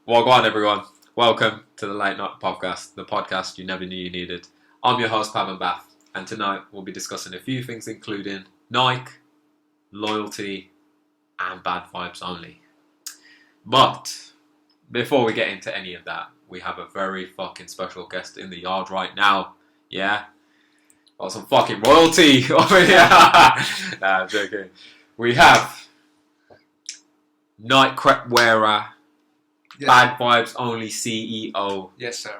Well, go on, everyone. Welcome to the Late Night Phovcast, the podcast you never knew you needed. I'm your host, Phov and Bath, and tonight we'll be discussing a few things, including Nike, loyalty, and bad vibes only. But before we get into any of that, we have a very fucking special guest in the yard right now. Yeah, got some fucking royalty over here. Nah, I'm joking. We have Nike crepe wearer. Yes. Bad Vibes Only CEO. Yes, sir.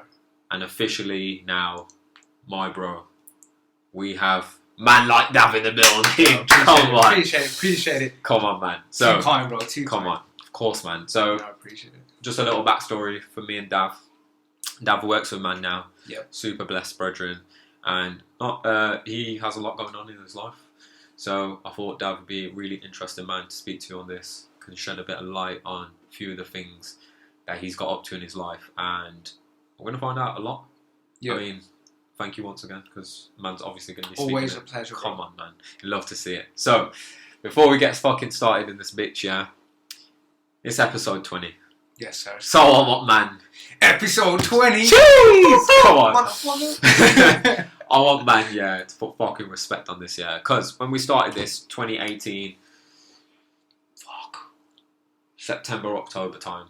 And officially now, my bro. We have man like Dav in the building. Come on. Appreciate it. Come on, man. So, too kind, bro. Too come kind. on. Of course, man. So, I appreciate it. just a little backstory for me and Dav. Dav works with man now. Yep. Super blessed brethren. And he has a lot going on in his life. So, I thought Dav would be a really interesting man to speak to on this. Can shed a bit of light on a few of the things that he's got up to in his life, and we're going to find out a lot. Yep. I mean, thank you once again, because man's obviously going to be speaking. Always a pleasure. Come on, man. You love to see it. So, before we get fucking started in this bitch, yeah, it's episode 20. Yes, sir. So I want, man. Episode 20. Jeez! Come on. Motherfucker. I want, man, yeah, to put fucking respect on this, yeah, because when we started this, 2018, September, October time,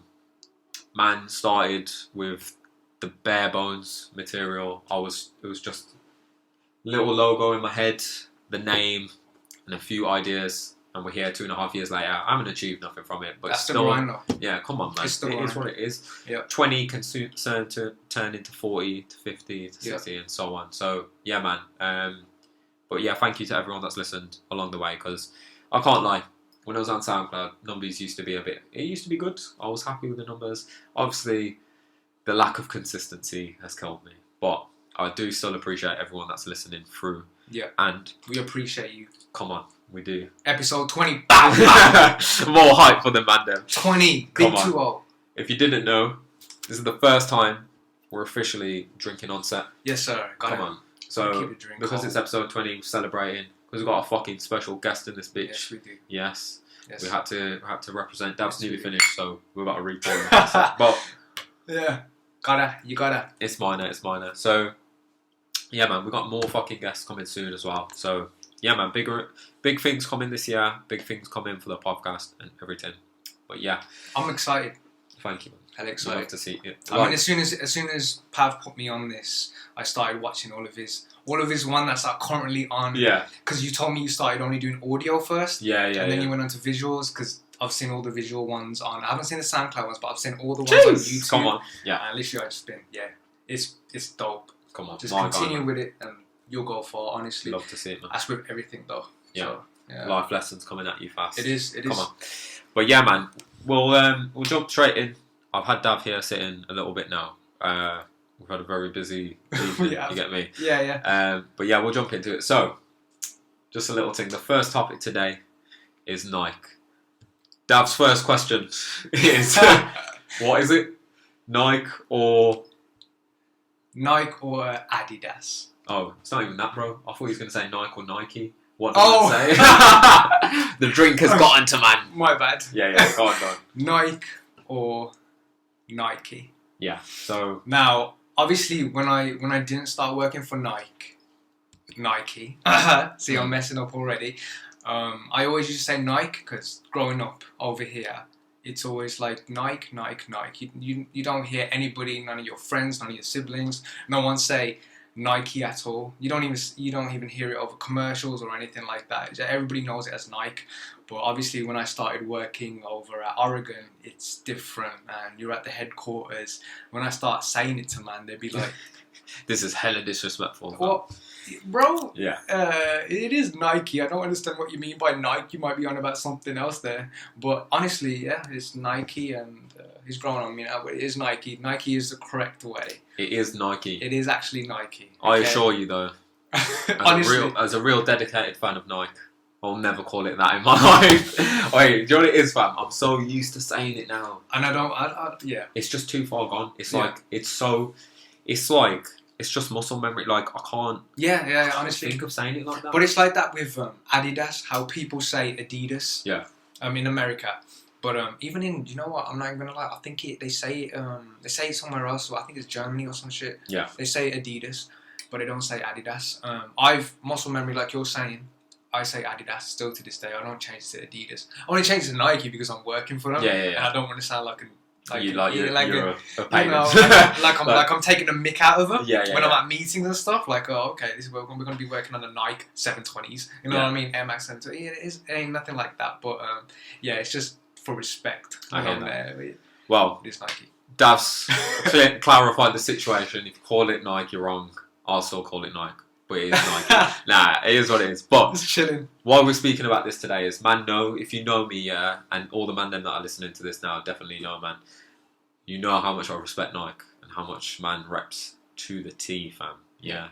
man started with the bare bones material. It was just a little logo in my head, the name, and a few ideas. And we're here 2.5 years later. I haven't achieved nothing from it, but That's still, the grind, though. yeah, come on, man. It's the It is grind. what it is. Yep. 20 can turn into 40 to 50 to 60 and so on. So yeah, man. But yeah, thank you to everyone that's listened along the way, because I can't lie. When I was on SoundCloud, numbers used to be it used to be good. I was happy with the numbers. Obviously, the lack of consistency has killed me. But I do still appreciate everyone that's listening through. Yeah. And we appreciate you. come on, we do. Episode 20. More hype for the man them. 20. Come Big on. 2-0. If you didn't know, this is the first time we're officially drinking on set. Yes, sir. Come on. Keep So, it drink because cold. it's episode 20, we're celebrating. Because we've got a fucking special guest in this bitch. Yes, we do. Yes. Yes. We had to represent. Dav's Yes, nearly we do. finished, so we're about to report him. But Yeah. You gotta. it's minor. So yeah, man, we got more fucking guests coming soon as well. So yeah, man, big things coming this year. Big things coming for the podcast and everything. But yeah, I'm excited. thank you, man. Hell Love excited. to see it. I mean, as soon as Pav put me on this, I started watching all of his one that's like currently on. Yeah. Because you told me you started only doing audio first. Yeah. And then yeah. you went on to visuals, because I've seen all the visual ones on. I haven't seen the SoundCloud ones, but I've seen all the ones on YouTube. Come on. Yeah. And literally, I've just been, it's dope. Come on. Just My continue God, man. with it, and you'll go far. Honestly, Love to see it, man. that's with everything though. Yeah. So, yeah. Life lessons coming at you fast. It is. Come on. But yeah, man, we'll jump straight in. I've had Dav here sitting a little bit now. We've had a very busy evening, Yeah. you get me? Yeah. But yeah, we'll jump into it. So, just a little thing. The first topic today is Nike. Dav's first question is, what is it? Nike or... Nike or Adidas? Oh, it's not even that, bro. I thought he was going to say Nike or Nike. What did I say? The drink has gotten to man. My bad. Yeah, go on. Nike or Nike? Yeah, so... Now, obviously, when I didn't start working for Nike, see, I'm messing up already. I always used to say Nike, because growing up over here, it's always like Nike. You don't hear anybody, none of your friends, none of your siblings, no one say Nike at all. You don't even hear it over commercials or anything like that. Everybody knows it as Nike. But obviously, when I started working over at Oregon, it's different, and you're at the headquarters. When I start saying it to man, they'd be like, This is hella disrespectful. "What, bro? Yeah. It is Nike. I don't understand what you mean by Nike. You might be on about something else there. But honestly, yeah, it's Nike, and he's growing on me now. But it is Nike. Nike is the correct way. It is Nike. It is actually Nike. I okay? assure you, though, Honestly, as a real dedicated fan of Nike, I'll never call it that in my life. Wait, do you know what it is, fam? I'm so used to saying it now. and I don't. Yeah. It's just too far gone. It's Yeah. like it's just muscle memory. Like I can't Yeah. Honestly, think of saying it like that. but it's like that with Adidas. How people say Adidas. Yeah. In America, But even in, you know what? I'm not even gonna lie. I think they say it somewhere else. So I think it's Germany or some shit. Yeah. They say Adidas, but they don't say Adidas. I've muscle memory, like you're saying. I say Adidas still to this day. I don't change it to Adidas. I only change it to Nike because I'm working for them. Yeah. And I don't want to sound like a You're a you payment. know, like I'm taking a mick out of them when I'm at meetings and stuff. Like, oh, okay, this is we're going to be working on the Nike 720s. You know what I mean? Air Max 720. Yeah, it ain't nothing like that. But yeah, it's just for respect. I hear that. There. Well, it's Nike. Dav's clarified the situation. If you call it Nike, you're wrong. I'll still call it Nike. But it is Nike. Nah, it is what it is. But it's chilling. Why we're speaking about this today is, man, if you know me, and all the man them that are listening to this now definitely know, man. You know how much I respect Nike and how much man reps to the T, fam. Yeah,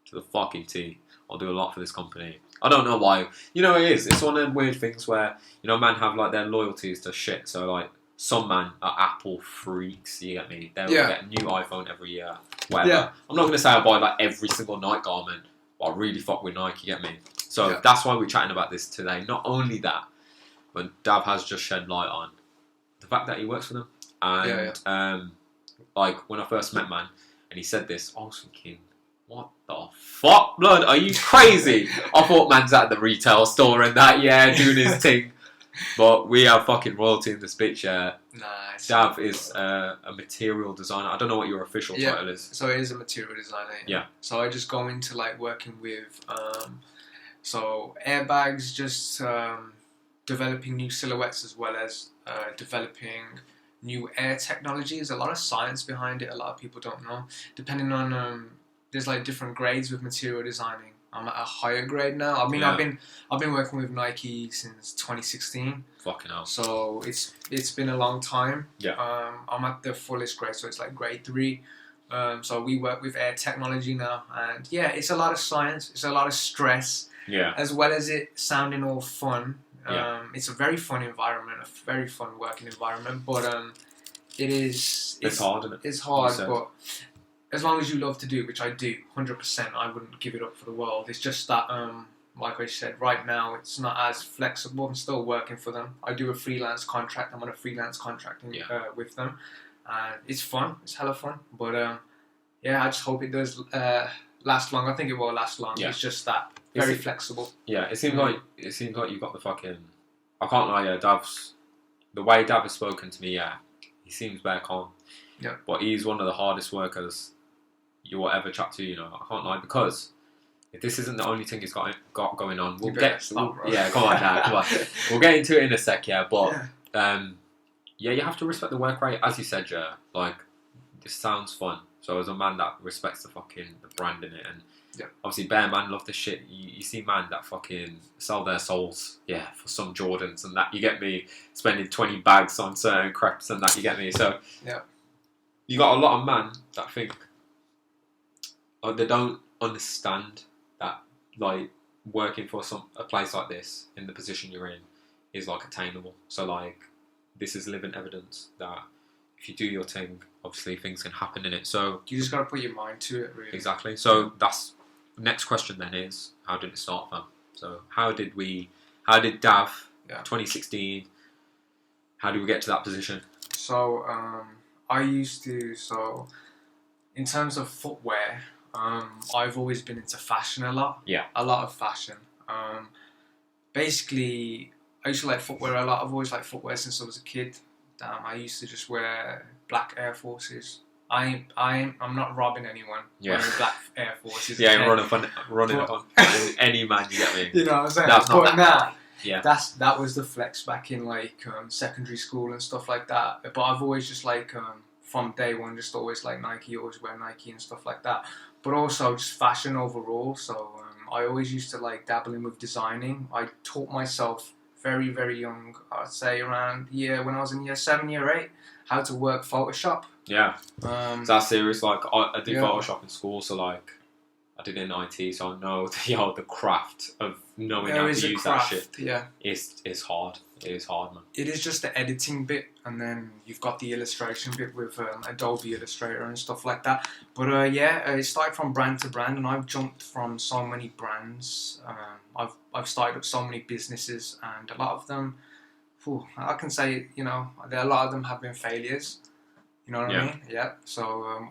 to the fucking T. I'll do a lot for this company. I don't know why. You know, it is. It's one of them weird things where, you know, man have like their loyalties to shit. So like, some man are Apple freaks. You get me? They'll get a new iPhone every year. Whatever. Yeah. I'm not gonna say I buy like every single Nike garment, but I really fuck with Nike. You get me? So that's why we're chatting about this today. Not only that, but Dav has just shed light on the fact that he works for them. And like when I first met man, and he said this, I was thinking, what the fuck, blood? Are you crazy? I thought man's at the retail store and that, doing his thing. But we have fucking royalty in this bitch. Nice. Dav is a material designer. I don't know what your official title is. So it is a material designer. Yeah. So I just go into like working with so airbags, just developing new silhouettes as well as developing new air technology. There's a lot of science behind it. A lot of people don't know. Depending on there's like different grades with material designing. I'm at a higher grade now. I mean, I've been working with Nike since 2016. Fucking hell. So it's been a long time. Yeah. I'm at the fullest grade, so it's like grade 3. So we work with air technology now, and it's a lot of science. It's a lot of stress. Yeah. As well as it sounding all fun. Yeah. It's a very fun environment, a very fun working environment, but it's hard, isn't it? It's hard, but as long as you love to do, which I do, 100%, I wouldn't give it up for the world. It's just that, like I said, right now it's not as flexible. I'm still working for them. I do a freelance contract. I'm on a freelance contract with them, and it's fun. It's hella fun, but I just hope it does last long. I think it will last long. Yeah. It's just that. Very flexible. Yeah, it seems like you've got the fucking. I can't lie. The way Dav has spoken to me. He seems very calm. Yeah. But he's one of the hardest workers you will ever chat to. You know, I can't lie, because if this isn't the only thing he's got going on, we'll get. Come on now, come on. We'll get into it in a sec. Yeah, but you have to respect the work rate, as you said. Yeah, like this sounds fun. So as a man that respects the brand in it, and obviously bare man love the shit. You see man that fucking sell their souls, for some Jordans and that. You get me? Spending 20 bags on certain crepes and that. You get me? So you got a lot of man that think they don't understand that like working for a place like this in the position you're in is like attainable. So like this is living evidence that if you do your thing, obviously things can happen in it. So you just gotta put your mind to it, really. Exactly. So that's next question then is, how did it start, fam? So how did Dav 2016, how did we get to that position? So in terms of footwear, I've always been into fashion a lot. Yeah. A lot of fashion. Basically, I used to like footwear a lot. I've always liked footwear since I was a kid. I used to just wear black Air Forces. I'm not robbing anyone wearing black Air Forces. running upon any man, you get me? You know what I'm saying? That's not that. Yeah. That was the flex back in like secondary school and stuff like that. But I've always just like from day one just always like Nike, always wear Nike and stuff like that. But also just fashion overall. So I always used to like dabble in with designing. I taught myself very, very young, I'd say around when I was in year 7, year 8, how to work Photoshop. Yeah. Is that serious? Like I did Photoshop in school, so like I did it in IT, so I know the craft of knowing how to use that shit. Yeah. It's hard. It is hard, man. It is just the editing bit, and then you've got the illustration bit with Adobe Illustrator and stuff like that. But it started from brand to brand, and I've jumped from so many brands. I've started up so many businesses, and a lot of them I can say, you know, a lot of them have been failures. You know what I mean? Yeah. So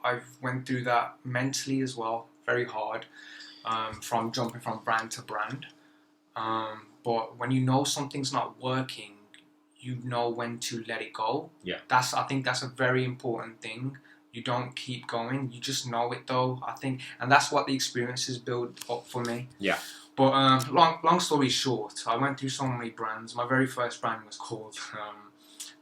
I've went through that mentally as well, very hard, from jumping from brand to brand. But when you know something's not working, you know when to let it go. Yeah. I think that's a very important thing. You don't keep going. You just know it though, I think. And that's what the experiences build up for me. Yeah. But long story short, I went through so many brands. My very first brand was called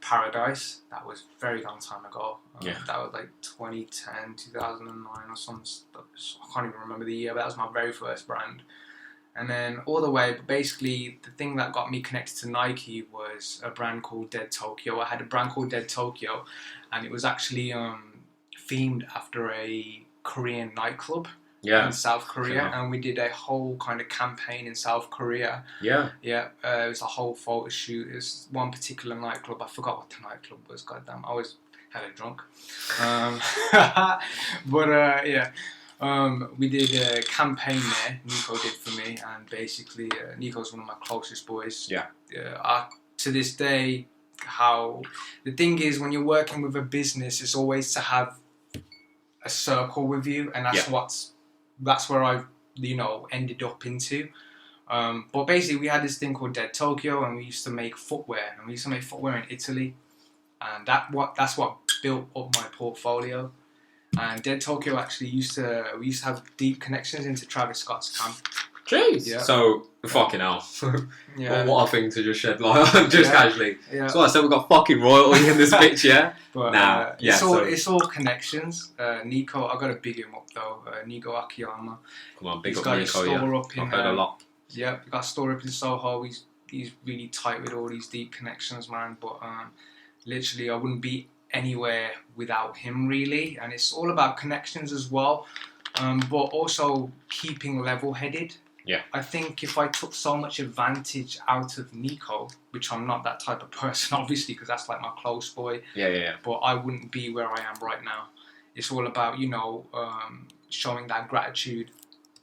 Paradise. That was a very long time ago. That was like 2010, 2009 or some stuff. I can't even remember the year, but that was my very first brand. And then all the way, but basically the thing that got me connected to Nike was a brand called Dead Tokyo. I had a brand called Dead Tokyo, and it was actually themed after a Korean nightclub in South Korea, and we did a whole kind of campaign in South Korea. It was a whole photo shoot. It was one particular nightclub. I forgot what the nightclub was. Goddamn, I was hella drunk. We did a campaign there. Nico did for me, and basically Nico's one of my closest boys. To this day, how the thing is, when you're working with a business, it's always to have a circle with you, and that's where I've ended up into. But basically, we had this thing called Dead Tokyo, and we used to make footwear, in Italy, and that's what built up my portfolio. And Dead Tokyo actually we used to have deep connections into Travis Scott's camp. Jeez. Yeah. So fucking hell. What a thing to just shed light on, just casually. Yeah. So I said we got fucking royalty in this bitch, yeah. But it's all connections. Nico, I gotta big him up though. Nico Akiyama. Come on, big up Nico. I've heard a lot. Yeah, he got a store up in Soho. He's really tight with all these deep connections, man. But literally, I wouldn't be anywhere without him, really. And it's all about connections as well, but also keeping level-headed. Yeah. I think if I took so much advantage out of Nico, which I'm not that type of person, obviously, because that's like my close boy. Yeah. But I wouldn't be where I am right now. It's all about, showing that gratitude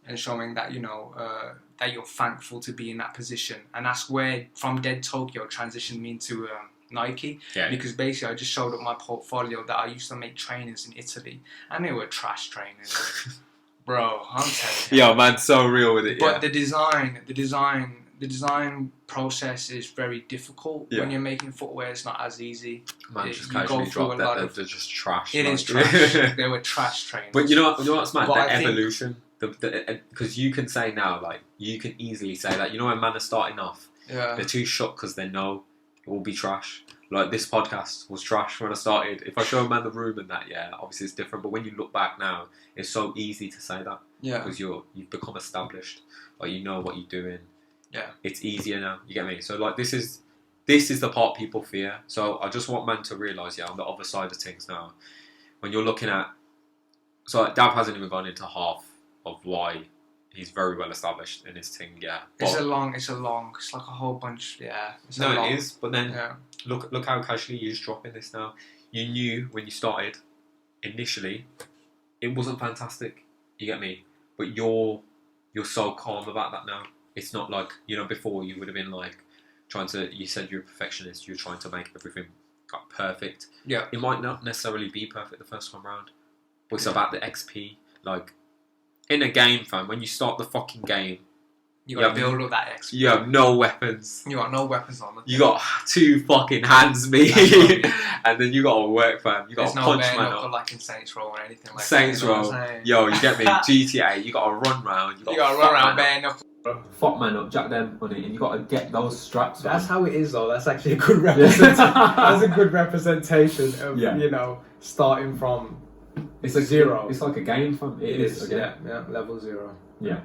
and showing that, that you're thankful to be in that position. And that's where, from Dead Tokyo, transitioned me into Nike, because basically I just showed up my portfolio that I used to make trainers in Italy, and they were trash trainers. Bro, I'm telling you. Yo, man, so real with it. But the design process is very difficult when you're making footwear. It's not as easy. Man, just casually dropped that. They're just trash. It is trash. They were trash trainers. But you know what's mad? The evolution. Because you can say now, like, you can easily say that, when man are starting off, they're too shook because they know it will be trash. Like, this podcast was trash when I started. If I show a man the room and that, obviously it's different. But when you look back now, it's so easy to say that. Yeah. Because you've become established. Like, you know what you're doing. Yeah. It's easier now. You get me? So, like, this is the part people fear. So I just want man to realise, on the other side of things now, when you're looking at... So, like, Dav hasn't even gone into half of why he's very well established in his thing, But it's like a whole bunch, it is, but then look how casually you're just dropping this now. You knew when you started, initially, it wasn't fantastic, you get me? But you're so calm about that now. It's not like, before you would have been like, you said you're a perfectionist, you're trying to make everything perfect. Yeah. It might not necessarily be perfect the first time round, but it's about the XP, like, in a game, fam, when you start the fucking game, you got to build up that XP. You have no weapons. You got no weapons on them. You got 2 fucking hands, me. And then you got to work, fam. You got to punch man up. Like in Saints Row or anything like Saints that. Row. Yo, you get me? GTA, you got to run round. You got to run around bare knuckle. Fuck man up, jack them on it, and you got to get those straps. That's how it is, though. That's actually a good representation. That's a good representation of starting from. It's like 0. It's like a game, fam. It is. Yeah, level 0. Yeah.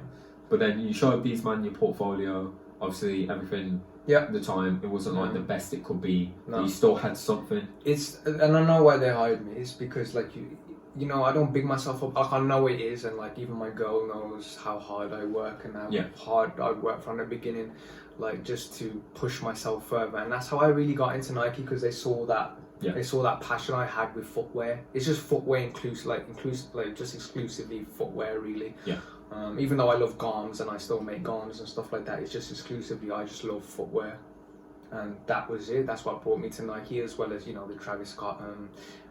But then you show these man your portfolio. Obviously, everything. At the time, it wasn't like the best it could be. No. But you still had something. And I know why they hired me. It's because like I don't big myself up. Like, I know it is, and like even my girl knows how hard I work and how hard I work from the beginning, like just to push myself further. And that's how I really got into Nike, because they saw that. Yeah. They saw that passion I had with footwear. It's just footwear just exclusively footwear, really. Yeah. Even though I love garms and I still make garms and stuff like that, it's just exclusively I just love footwear. and that was it. That's what brought me to Nike, as well as the Travis Scott.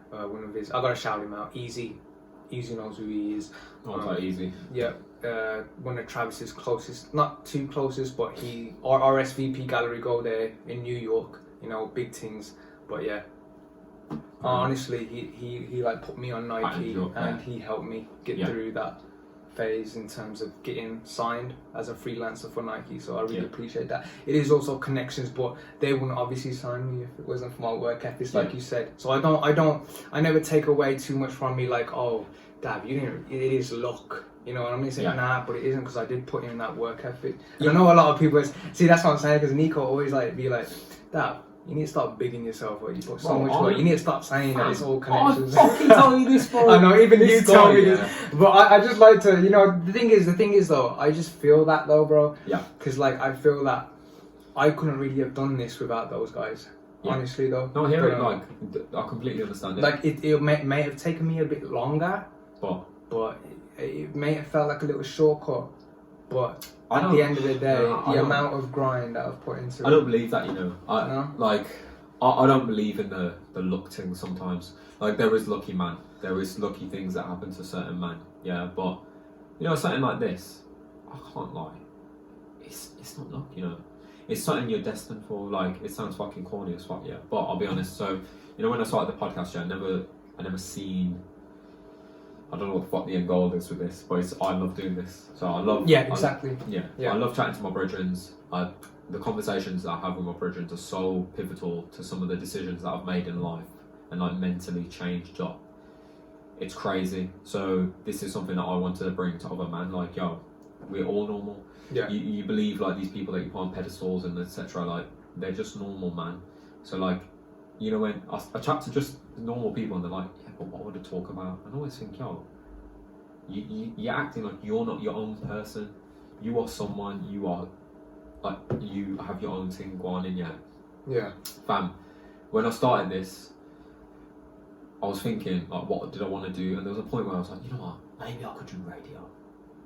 One of his, I gotta shout him out. Easy knows who he is. Easy. Yeah. One of Travis's closest, not too closest, but our RSVP gallery go there in New York. Big things. But yeah. Honestly, he like put me on Nike, and he helped me get through that phase in terms of getting signed as a freelancer for Nike. So I really appreciate that. It is also connections, but they wouldn't obviously sign me if it wasn't for my work ethics, like you said. So I never take away too much from me, like, oh, Dav, you didn't. It is luck. You know what I mean? Saying nah, but it isn't, because I did put in that work ethic. And I know a lot of people see, that's what I'm saying, because Nico always be like, Dav, you need to start bigging yourself, or you put so much work. You need to start saying that it's all connections. I fucking tell you this, bro. I know, even you tell me this. But I just like to, the thing is though, I just feel that though, bro. Yeah. Because like, I feel that I couldn't really have done this without those guys. Yeah. Honestly though. No, I hear it, like, I completely understand it. Like, it may have taken me a bit longer. But it may have felt like a little shortcut. But at the end of the day, the amount of grind that I've put into it. I don't believe that, I don't believe in the luck thing sometimes. Like, there is lucky man. There is lucky things that happen to certain men. Yeah, but, something like this, I can't lie. It's not luck, It's something you're destined for. Like, it sounds fucking corny as fuck, yeah. But I'll be honest, so, when I started the podcast, I never seen... I don't know what the fuck the end goal is with this, but I love doing this. So I love... Yeah, exactly. I love chatting to my brethrens. The conversations that I have with my brethrens are so pivotal to some of the decisions that I've made in life and like mentally changed up. It's crazy. So this is something that I wanted to bring to other men. Like, yo, we're all normal. Yeah. You believe like these people that you put on pedestals and etc. Like, they're just normal, man. So like, when I chat to just normal people and they're like, yeah, but what would I talk about? And I always think, yo, you're acting like you're not your own person. You are someone. You are like, you have your own thing going on in you. Yeah. Fam, when I started this, I was thinking like, what did I want to do? And there was a point where I was like, you know what? Maybe I could do radio.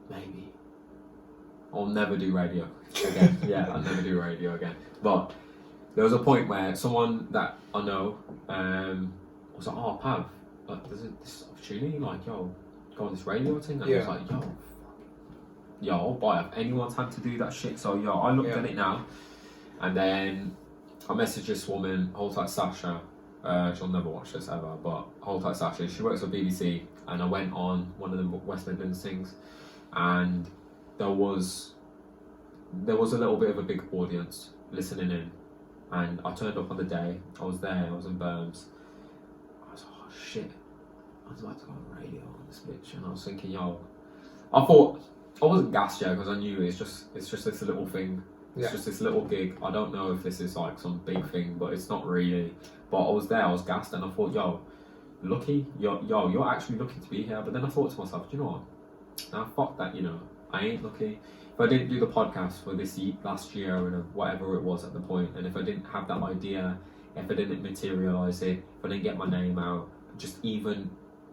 Maybe. I'll never do radio again. I'll never do radio again. But there was a point where someone that I know was like, oh, Pav, like, there's this opportunity, like, yo, go on this radio thing. And I was like, yo, but if anyone's had to do that shit, so yo, I looked at it now, and then I messaged this woman, hold tight Sasha, she'll never watch this ever, but hold tight Sasha, she works for BBC, and I went on one of the West Midlands things, and there was a little bit of a big audience listening in, and I turned up on the day, I was there, I was in Berms, I was like, oh shit, I was about to go on radio on this bitch, and I was thinking, yo, I thought, I wasn't gassed yet because I knew it's just this little thing. It's just this little gig. I don't know if this is like some big thing, but it's not really. But I was there, I was gassed, and I thought, yo, lucky, you're actually lucky to be here. But then I thought to myself, you know what? Nah, fuck that, I ain't lucky. If I didn't do the podcast for this last year or whatever it was at the point, and if I didn't have that idea, if I didn't materialise it, if I didn't get my name out, just even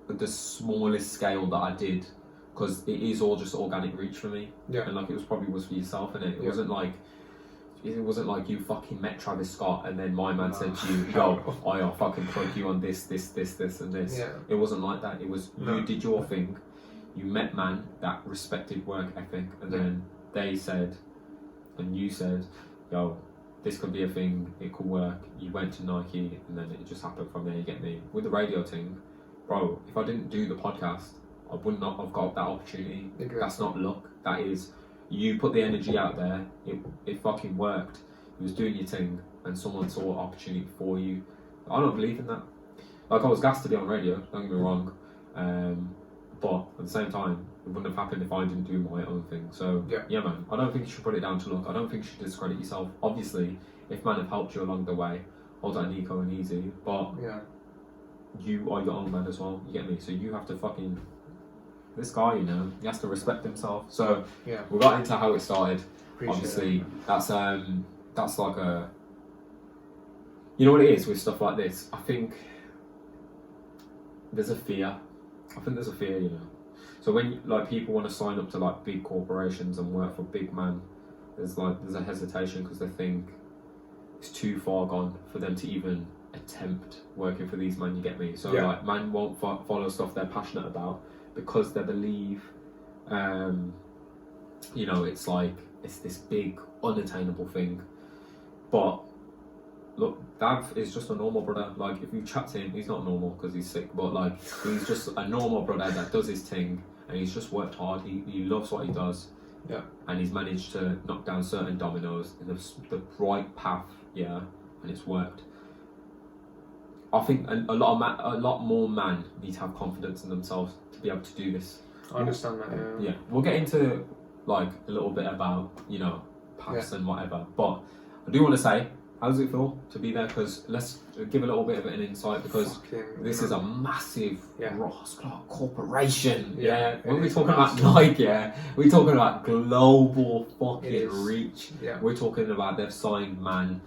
the smallest scale that I did, because it is all just organic reach for me, and like it probably was for yourself, and it wasn't like you fucking met Travis Scott and then my man said to you, yo, I'll fucking plug you on this and this. It wasn't like that. It was you did your thing, you met man that respected work ethic, and then they said, and you said, yo, this could be a thing, it could work. You went to Nike, and then it just happened from there. You get me? With the radio thing, bro, if I didn't do the podcast, I would not have got that opportunity. Exactly. That's not luck. That is, you put the energy out there, it fucking worked. You was doing your thing, and someone saw an opportunity for you. I don't believe in that. Like, I was gassed to be on radio, don't get me wrong. But at the same time, it wouldn't have happened if I didn't do my own thing. So, yeah man, I don't think you should put it down to luck. I don't think you should discredit yourself. Obviously, if man have helped you along the way, hold on Nico and Easy, but you are your own man as well, you get me? So you have to fucking... This guy, he has to respect himself. So we got into how it started. Obviously, that's like a... You know what it is with stuff like this? I think there's a fear. So when like people want to sign up to like big corporations and work for big man, there's a hesitation because they think it's too far gone for them to even attempt working for these man. You get me? So like, man won't follow stuff they're passionate about because they believe, you know, it's like it's this big unattainable thing. But look, Dav is just a normal brother. Like, if you chat to him, he's not normal because he's sick, but like, he's just a normal brother that does his thing, and he's just worked hard. He loves what he does. Yeah. And he's managed to knock down certain dominoes in the right path, and it's worked. I think a lot more men need to have confidence in themselves to be able to do this. I understand that. Yeah, we'll get into like a little bit about, you know, paths and whatever, but I do want to say, how does it feel to be there? Because let's give a little bit of an insight, because this is a massive Ross Clark corporation. When we're talking about Nike, we're talking about global fucking reach. We're talking about they've signed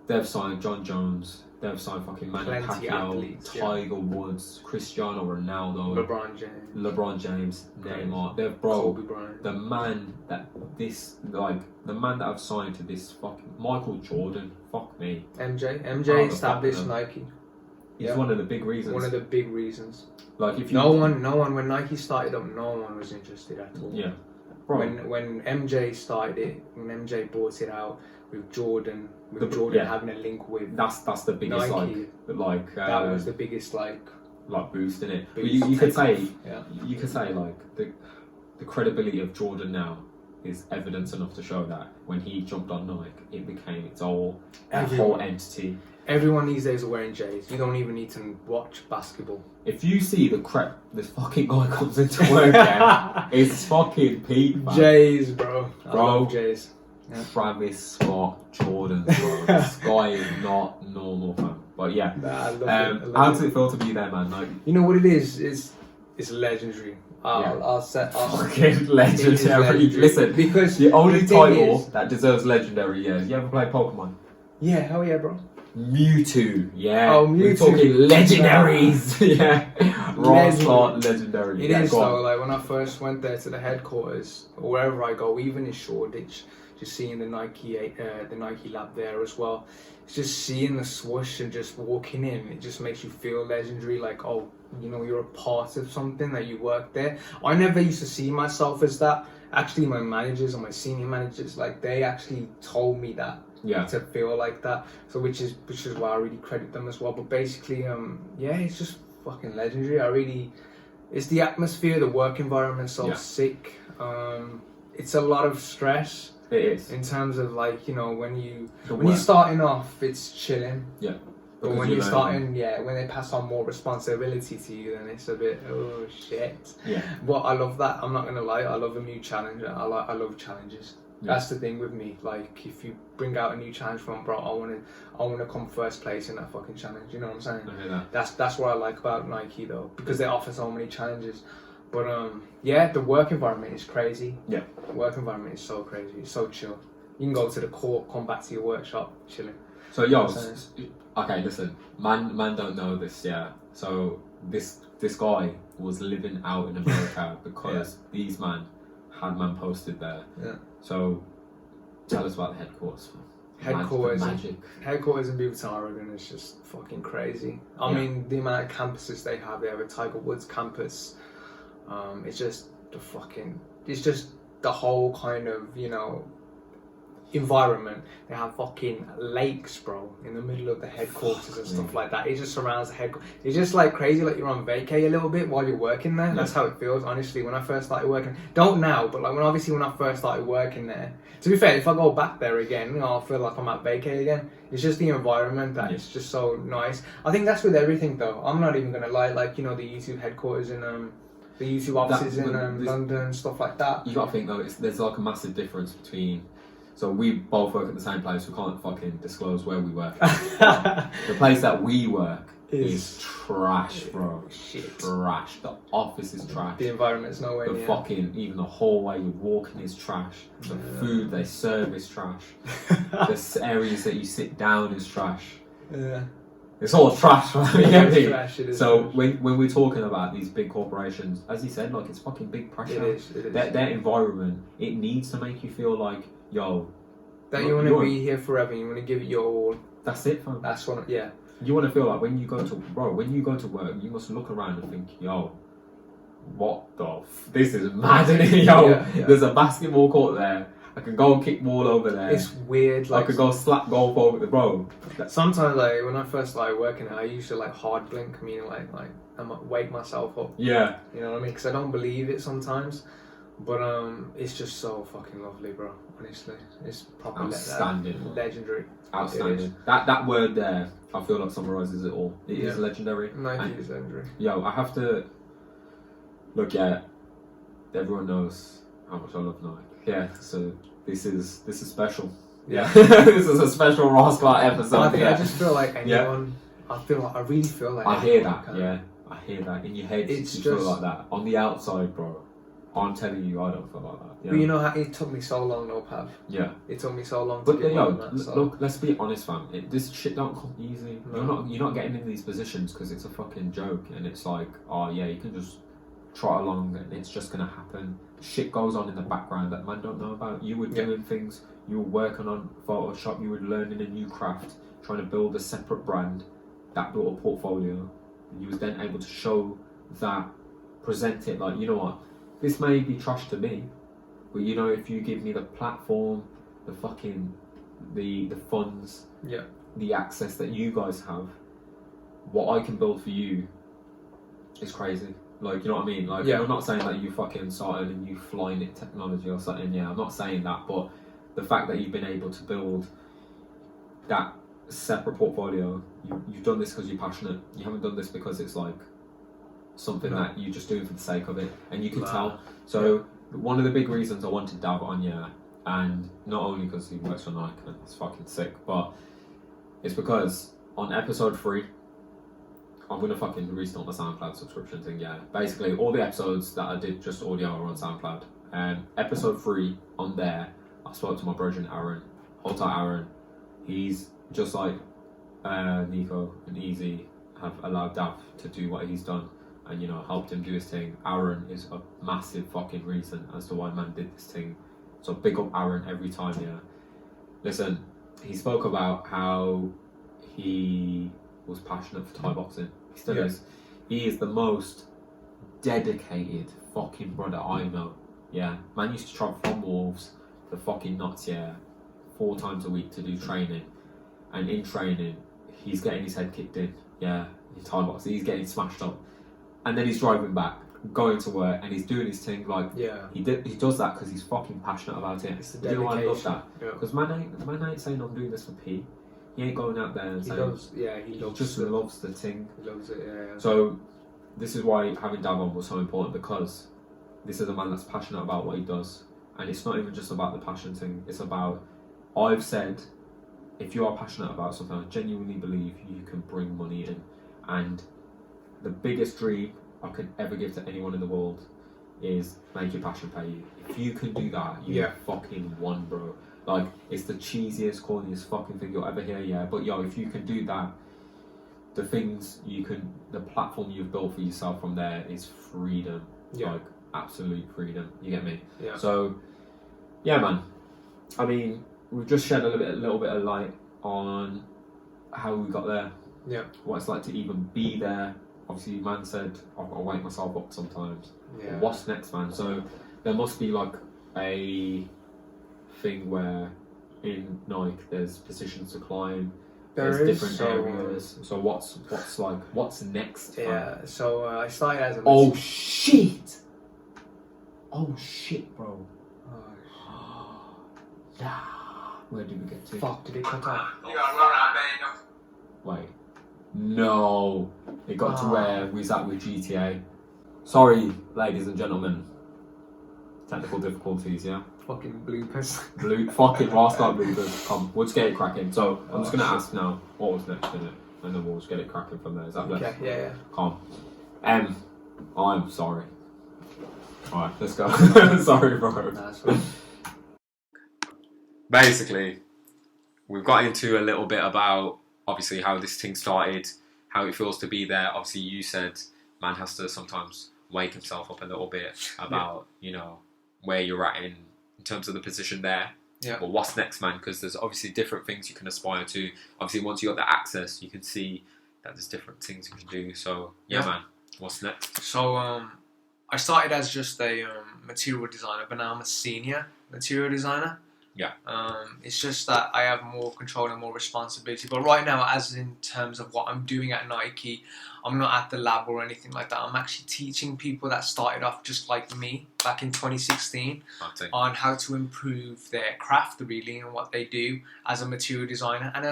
they've signed John Jones, they've signed fucking Manny Pacquiao, Tiger Woods, Cristiano Ronaldo, LeBron James, Neymar. They've Kobe Bryant. The man that I've signed to this fucking Michael Jordan. Fuck me. MJ established Nike. He's one of the big reasons. One of the big reasons. Like, if you no one when Nike started up, no one was interested at all. Yeah. When MJ started it, when MJ bought it out with Jordan, having a link with that's the biggest Nike, that was the biggest boost in it. You could say like the credibility of Jordan now is evidence enough to show that when he jumped on Nike, it became its whole entity. Everyone these days are wearing J's. You don't even need to watch basketball. If you see the crap this fucking guy comes into work, it's fucking peak, man. J's, bro. I love J's. Yeah. Travis Scott Jordan, bro. This guy is not normal, man. But yeah, how does it feel to be there, man? Like, you know what it is? It's legendary. I'll say fucking legendary. Listen, because the only title that deserves legendary, you ever play Pokemon? Yeah, hell yeah, bro. Mewtwo, Mewtwo. We're talking legendaries. Ross Clark legendary. It is though. Like, when I first went there to the headquarters, or wherever I go, even in Shoreditch, just seeing the Nike lab there as well. It's just seeing the swoosh and just walking in. It just makes you feel legendary. Like, oh, you know, you're a part of something, that you work there. I never used to see myself as that. Actually, my managers and my senior managers, like, they actually told me that. To feel like that. So which is why I really credit them as well. But basically, it's just fucking legendary. It's the atmosphere, the work environment, so sick. It's a lot of stress. It is. In terms of, like, you know, when you're starting off, it's chilling. Yeah. But when you're starting, when they pass on more responsibility to you, then it's a bit, oh shit. Yeah. But I love that. I'm not gonna lie. I love a new challenge. I love challenges. Yeah. That's the thing with me. Like, if you bring out a new challenge from, bro, I wanna come first place in that fucking challenge. You know what I'm saying? I hear that. That's what I like about Nike though, because they offer so many challenges. But the work environment is crazy. Yeah. The work environment is so crazy. It's so chill. You can go to the court, come back to your workshop, chilling. So okay, listen, man don't know this, So this guy was living out in America because these man had posted there. Yeah. So tell us about the headquarters. Headquarters in Beaverton, Oregon is just fucking crazy. I mean, the amount of campuses they have. They have a Tiger Woods campus. It's just the whole kind of, you know, environment. They have fucking lakes, bro, in the middle of the headquarters and stuff like that. It just surrounds the headquarters. It's just like crazy, like you're on vacay a little bit while you're working there. That's how it feels, honestly. When I first started working, don't now, but like when I first started working there. To be fair, if I go back there again, you know, I'll feel like I'm at vacay again. It's just the environment that is just so nice. I think that's with everything, though. I'm not even gonna lie. Like, you know, the YouTube headquarters in the YouTube offices in London, stuff like that. You gotta think though, there's like a massive difference between. So we both work at the same place. We can't fucking disclose where we work. The place that we work is trash, bro. Shit. Trash. The office is trash. The environment's nowhere near. Fucking, even the hallway you're walking is trash. The food they serve is trash. The areas that you sit down is trash. Yeah. It's all trash, right? Trash, it is so trash. when we're talking about these big corporations, as you said, like, it's fucking big pressure. It is. Their environment, it needs to make you feel like, yo, That you want to be here forever. You want to give it your all. That's it, fam. That's what. Yeah. You want to feel like when you go to work, you must look around and think, yo, what the this is mad, isn't it? Yo, yeah. There's a basketball court there. I can go and kick ball over there. It's weird. Like, I could go slap golf over the bro. Sometimes, like when I first started working, I used to like hard blink, meaning like I might wake myself up. Yeah. You know what I mean? Because I don't believe it sometimes, but it's just so fucking lovely, bro. Honestly, it's proper outstanding, legendary. Outstanding. That word there, I feel like summarises it all. It is legendary. Nike is legendary. Yo, I have to look at. Everyone knows how much I love Nike. Yeah, so this is special. Yeah, this is a special Rascal episode. I just feel like anyone. Yeah. I really feel like. I hear that. I hear that in your head. It's you just feel like that on the outside, bro. I'm telling you, I don't feel like that. But you know how it took me so long, though, Pav. Yeah. It took me so long to get on that. So. Look, let's be honest, fam. This shit don't come easy. No. You're not getting in these positions because it's a fucking joke, and it's like, oh yeah, you can just trot along and it's just gonna happen. Shit goes on in the background that man don't know about. You were doing things. You were working on Photoshop. You were learning a new craft, trying to build a separate brand that built a portfolio. And you was then able to show that, present it like, you know what, this may be trash to me, but you know, if you give me the platform, the fucking, the funds, the access that you guys have, what I can build for you is crazy. Like, you know what I mean? Like, I'm not saying that you fucking started and you flying it technology or something. Yeah, I'm not saying that, but the fact that you've been able to build that separate portfolio, you've done this because you're passionate. You haven't done this because it's like something that you're just doing for the sake of it, and you can tell. So one of the big reasons I wanted Dav on, and not only because he works for Nike and it's fucking sick, but it's because on episode 3, I'm gonna fucking restart my SoundCloud subscription thing. Basically all the episodes that I did just audio are on SoundCloud. Episode 3 on there, I spoke to my brother Aaron. Hold tight, Aaron. He's just like Nico and Easy have allowed Dav to do what he's done, and helped him do his thing. Aaron is a massive fucking reason as to why man did this thing. So big up Aaron every time. Listen, he spoke about how he was passionate for Thai boxing. He still is. He is the most dedicated fucking brother I know. Man used to travel from Wolves to fucking Knots 4 times a week to do training, and in training he's getting his head kicked in. In Thai boxing he's getting smashed up, and then he's driving back, going to work, and he's doing his thing like he does that because he's fucking passionate about it. It's the dedication. I love that because man ain't saying I'm doing this for P. He ain't going out there and saying he just loves the thing. He loves it. So this is why having Dav on was so important, because this is a man that's passionate about what he does, and it's not even just about the passion thing. It's about, I've said, if you are passionate about something, I genuinely believe you can bring money in, and the biggest dream I could ever give to anyone in the world is make your passion pay you. If you can do that, you fucking won, bro. Like, it's the cheesiest, corniest fucking thing you'll ever hear, but if you can do that, the platform you've built for yourself from there is freedom. Like, absolute freedom. You get me? So, man. I mean, we've just shed a little bit of light on how we got there. What it's like to even be there. Obviously, man said, I've got to wake myself up sometimes. What's next, man? So, there must be like a thing where in Nike there's positions to climb, there's different areas. So what's next? So I started as a oh shit, bro. Where did we get to? Fuck, did it cut off? Wait, no, it got to where we was at with GTA. Sorry, ladies and gentlemen, technical difficulties. Fucking bloopers. Fucking Rascal bloopers. Come, we'll just get it cracking. So I'm just gonna ask now, what was next in it, and then we'll just get it cracking from there. Is that okay? Yeah. Come. I'm sorry. Alright, let's go. Sorry, bro. That's right. Basically, we've got into a little bit about obviously how this thing started, how it feels to be there. Obviously, you said man has to sometimes wake himself up a little bit about where you're at in terms of the position there. Yeah. Well, what's next, man? Because there's obviously different things you can aspire to. Obviously, once you got the access, you can see that there's different things you can do. So, yeah. Man, what's next? So, I started as just a material designer, but now I'm a senior material designer. Yeah. It's just that I have more control and more responsibility. But right now, as in terms of what I'm doing at Nike, I'm not at the lab or anything like that. I'm actually teaching people that started off just like me back in 2016 on how to improve their craft, really, and what they do as a material designer. And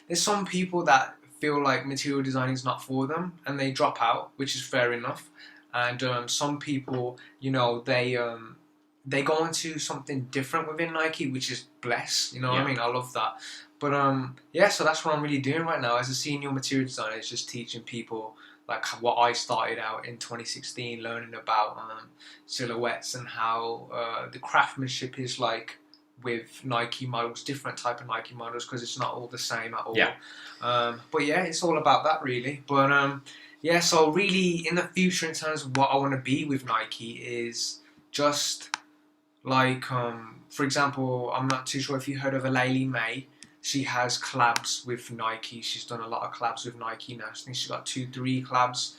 there's some people that feel like material designing is not for them, and they drop out, which is fair enough. And some people, they go into something different within Nike, which is bless. You know what I mean? I love that. But so that's what I'm really doing right now as a senior material designer. Is just teaching people like what I started out in 2016, learning about silhouettes and how the craftsmanship is like with Nike models, different type of Nike models, because it's not all the same at all. Yeah. But yeah, it's all about that really. But so really in the future, in terms of what I want to be with Nike, is just like, for example, I'm not too sure if you heard of Alayli May. She has collabs with Nike. She's done a lot of collabs with Nike now. I think she's got 2-3 collabs.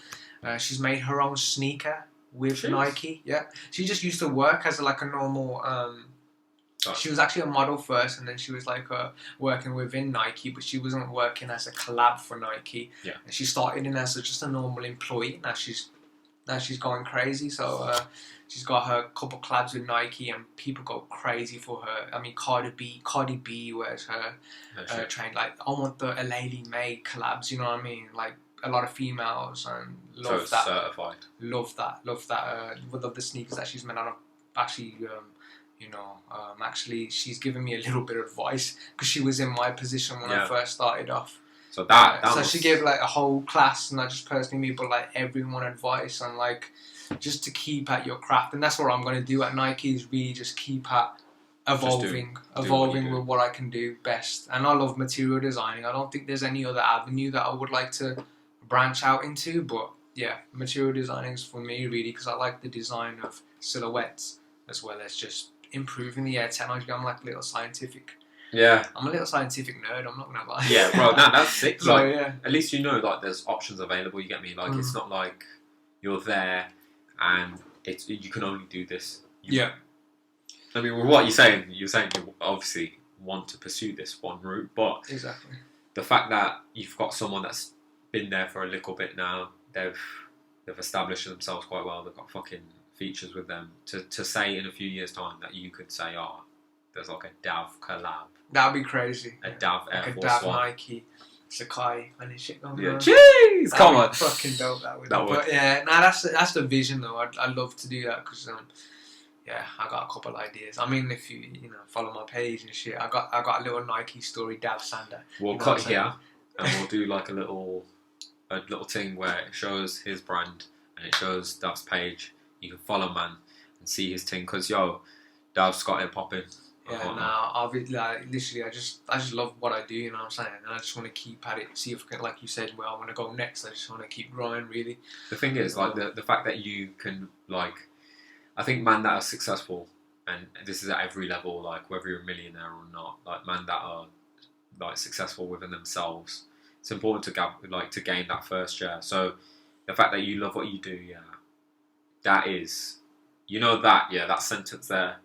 She's made her own sneaker with Nike. Yeah, she just used to work as like a normal. She was actually a model first, and then she was like working within Nike, but she wasn't working as a collab for Nike. Yeah. And she started in as just a normal employee. Now she's going crazy. So she's got her couple collabs with Nike, and people go crazy for her. I mean, Cardi B wears her train. Like, I want the Alayli May collabs. You know what I mean? Like, a lot of females and love that. Certified. Love that. Love the sneakers that she's made. I actually. Actually, she's given me a little bit of advice because she was in my position when I first started off. So she gave like a whole class, not just personally me, but like everyone advice on like just to keep at your craft, and that's what I'm going to do at Nike, is really just keep at evolving with what I can do best. And I love material designing. I don't think there's any other avenue that I would like to branch out into, but yeah, material designing is for me really, because I like the design of silhouettes as well as just improving the technology. I'm like a little scientific. Yeah. I'm a little scientific nerd, I'm not gonna lie. Yeah, bro, that's sick. So, like, yeah. At least you know like there's options available, you get me? Like it's not like you're there and you can only do this. I mean, with what you're saying you obviously want to pursue this one route, but exactly. The fact that you've got someone that's been there for a little bit now, they've established themselves quite well, they've got fucking features with them, to say in a few years' time that you could say, there's like a Dav collab. That'd be crazy. A Dav Air like Force a Dav One. Nike, Sakai, and shit going on. Yeah, jeez, come on. Fucking dope that would. But yeah, that's the vision though. I'd love to do that because I got a couple ideas. I mean, if you follow my page and shit, I got a little Nike story, Dav Sander. We'll cut here and we'll do like a little thing where it shows his brand and it shows Dav's page. You can follow man and see his thing, because Dav's got it popping. Yeah, I'll be like, literally, I just love what I do, you know what I'm saying? And I just want to keep at it, see if I can, like you said, where I want to go next. I just want to keep growing, really. The thing is, like, the fact that you can, like, I think man that are successful, and this is at every level, like, whether you're a millionaire or not, like, man that are, like, successful within themselves, it's important to gain that first share. So, the fact that you love what you do, that is, that sentence there,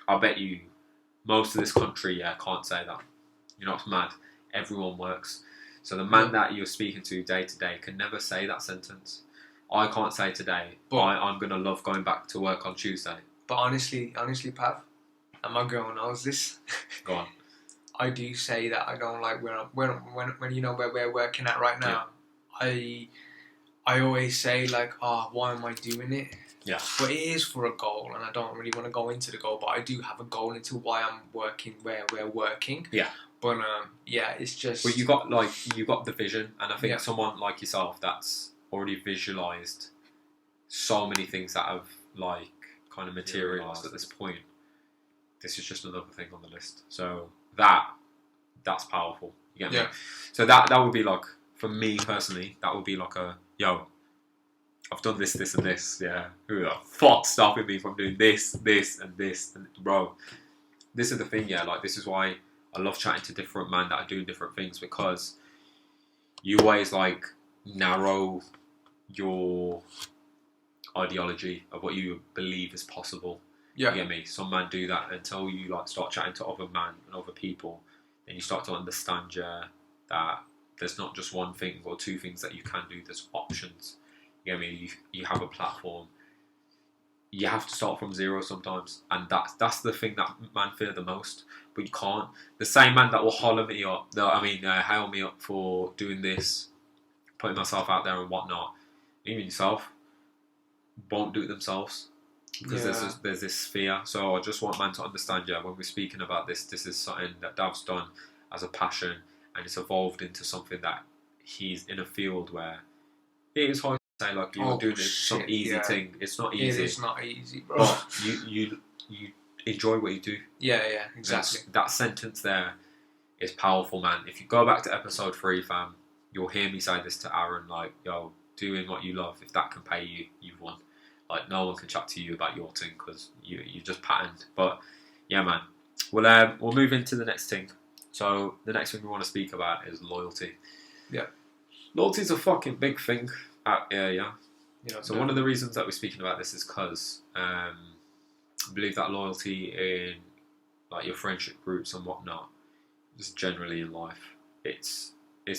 I bet you most of this country, can't say that. You're not mad. Everyone works. So the man that you're speaking to day to day can never say that sentence. I can't say today, but I'm going to love going back to work on Tuesday. But honestly, Pav, and my girl knows this. Go on. I do say that I don't like where we're working at right now. Yeah. I always say like, why am I doing it? Yeah. But it is for a goal, and I don't really want to go into the goal, but I do have a goal into why I'm working where we're working. Yeah. But it's just. But you got the vision, and I think someone like yourself that's already visualized so many things that have like kind of materialized at this point. This is just another thing on the list. So that's powerful. You get me? So that would be like, for me personally, that would be like I've done this, and this. Yeah, who the fuck stopping me from doing this, and this, and bro? this is the thing, yeah. Like, this is why I love chatting to different men that are doing different things, because you always like narrow your ideology of what you believe is possible. Yeah. You get me? Some men do that until you like start chatting to other men and other people, then you start to understand, yeah, that there's not just one thing or two things that you can do. There's options. You get me? You have a platform. You have to start from zero sometimes, and that's the thing that man fear the most. But you can't. The same man that will hail me up for doing this, putting myself out there and whatnot, even yourself, won't do it themselves, because there's this fear. So I just want man to understand, yeah, when we're speaking about this is something that Dav's done as a passion, and it's evolved into something that he's in a field where it is hard to say, like, you're doing some easy thing. It's not easy. It is not easy, bro. But you enjoy what you do. Yeah, exactly. That sentence there is powerful, man. If you go back to episode 3, fam, you'll hear me say this to Aaron, like, yo, doing what you love, if that can pay you, you've won. Like, no one can chat to you about your thing, because you just patterned. But yeah, man, we'll move into the next thing. So the next thing we want to speak about is loyalty. Yeah, loyalty's a fucking big thing out here, yeah. So one of the reasons that we're speaking about this is because I believe that loyalty in like your friendship groups and whatnot, just generally in life, it's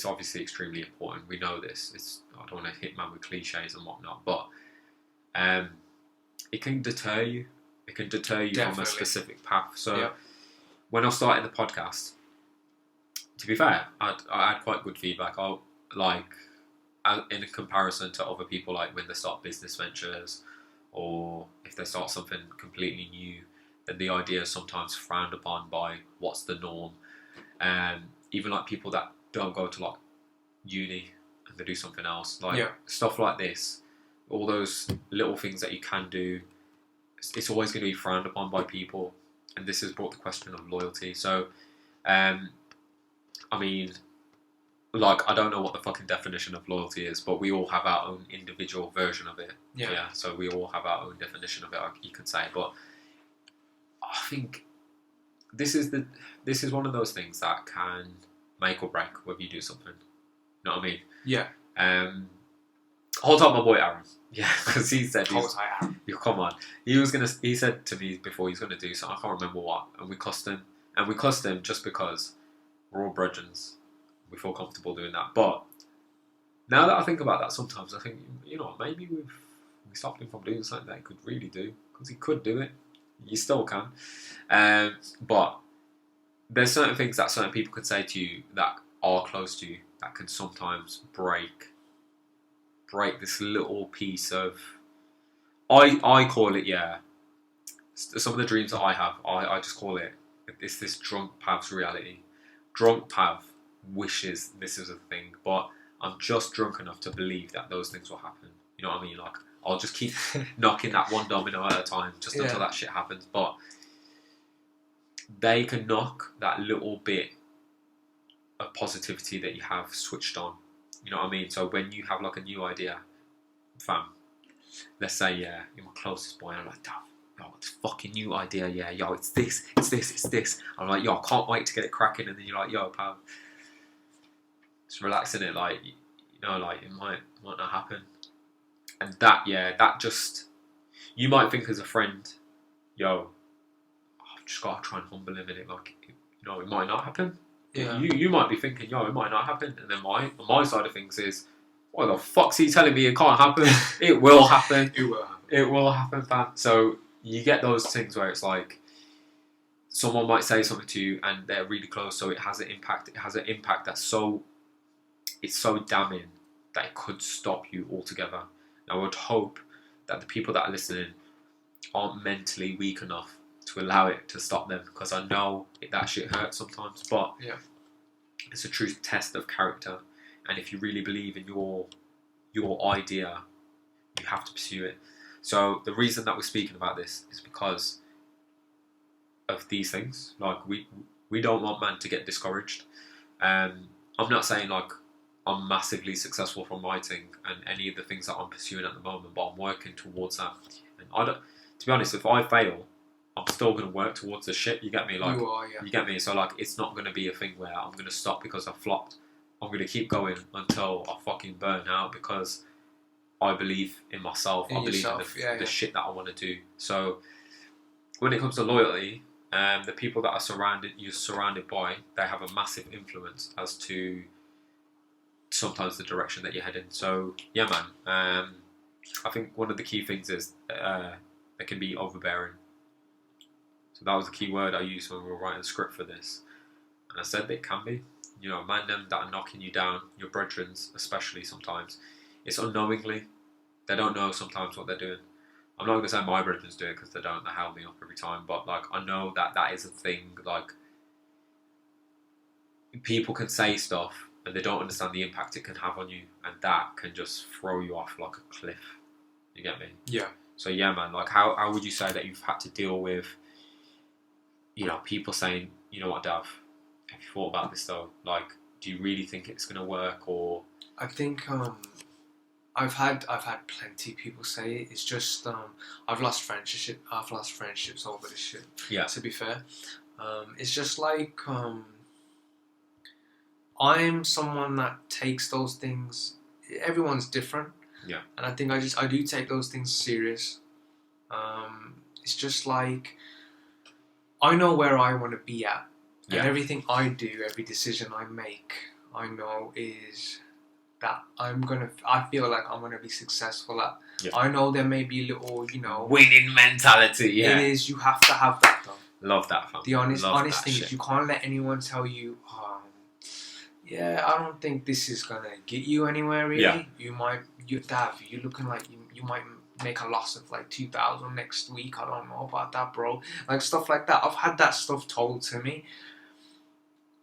obviously extremely important. We know this. I don't want to hit man with cliches and whatnot, but it can deter you. It can deter you from a specific path. So when I started the podcast, to be fair, I had quite good feedback. In comparison to other people, like when they start business ventures, or if they start something completely new, then the idea is sometimes frowned upon by what's the norm. Even like people that don't go to like uni and they do something else, like stuff like this, all those little things that you can do, it's always going to be frowned upon by people, and this has brought the question of loyalty. So I mean, like, I don't know what the fucking definition of loyalty is, but we all have our own individual version of it. Yeah. So we all have our own definition of it, you could say. But I think this is one of those things that can make or break whether you do something. You know what I mean? Yeah. Hold up, my boy Aaron. Yeah, because he said, come on. He said to me before he's gonna do something. I can't remember what, and we cussed him. And we cussed him just because we're all brethrens. We feel comfortable doing that. But now that I think about that, sometimes I think, you know, maybe we stopped him from doing something that he could really do, because he could do it. You still can. But there's certain things that certain people could say to you that are close to you that can sometimes break this little piece of, I call it, some of the dreams that I have, I just call it, it's this drunk Pav's reality. Drunk Pav wishes this is a thing, but I'm just drunk enough to believe that those things will happen. You know what I mean? Like, I'll just keep knocking that one domino at a time just until that shit happens. But they can knock that little bit of positivity that you have switched on. You know what I mean? So when you have like a new idea, fam, let's say, you're my closest boy, and I'm like, yo, it's fucking new idea, yo, it's this. I'm like, yo, I can't wait to get it cracking, and then you're like, yo, pal, just relaxing it, like, you know, like, it might not happen. And that just, you might think as a friend, yo, I've just got to try and humble him in it, like, you know, it might not happen. Yeah. You might be thinking, yo, it might not happen, and then my side of things is, why the fuck's he telling me it can't happen? It will happen. It will happen, fam. So you get those things where it's like, someone might say something to you and they're really close, so it has an impact. It has an impact that's so damning that it could stop you altogether. Now, I would hope that the people that are listening aren't mentally weak enough to allow it to stop them, because I know that shit hurts sometimes, but it's a true test of character. And if you really believe in your idea, you have to pursue it. So the reason that we're speaking about this is because of these things. Like, we don't want man to get discouraged. I'm not saying like I'm massively successful from writing and any of the things that I'm pursuing at the moment, but I'm working towards that. And to be honest, if I fail, I'm still going to work towards the shit. You get me? Like, you are, yeah. you get me? So like, it's not going to be a thing where I'm going to stop because I flopped. I'm going to keep going until I fucking burn out because I believe in myself. I believe in the shit that I want to do. So when it comes to loyalty, the people that you're surrounded by, they have a massive influence as to sometimes the direction that you're heading. So yeah, man. I think one of the key things is they can be overbearing. So that was the key word I used when we were writing the script for this, and I said they can be. You know, man, them that are knocking you down, your brethrens especially sometimes. It's unknowingly. They don't know sometimes what they're doing. I'm not going to say my brethrens do it because they don't. They help me up every time. But like, I know that is a thing. Like, people can say stuff and they don't understand the impact it can have on you, and that can just throw you off like a cliff. You get me? Yeah. So yeah, man. Like, how would you say that you've had to deal with, you know, people saying, you know what, Dav, have you thought about this though? Like, do you really think it's gonna work? Or I think I've had plenty of people say it. It's just I've lost friendships over this shit. Yeah. To be fair, it's just like I'm someone that takes those things. Everyone's different. Yeah. And I think I do take those things serious. It's just like I know where I want to be at. And everything I do, every decision I make, I know is that I feel like I'm gonna be successful at. Yeah. I know there may be little, you know, winning mentality. Yeah. It is. You have to have that though. Love that, fam. The honest thing is, you can't let anyone tell you, yeah, I don't think this is gonna get you anywhere. Really, you're looking like you might make a loss of like 2,000 next week. I don't know about that, bro. Like stuff like that. I've had that stuff told to me.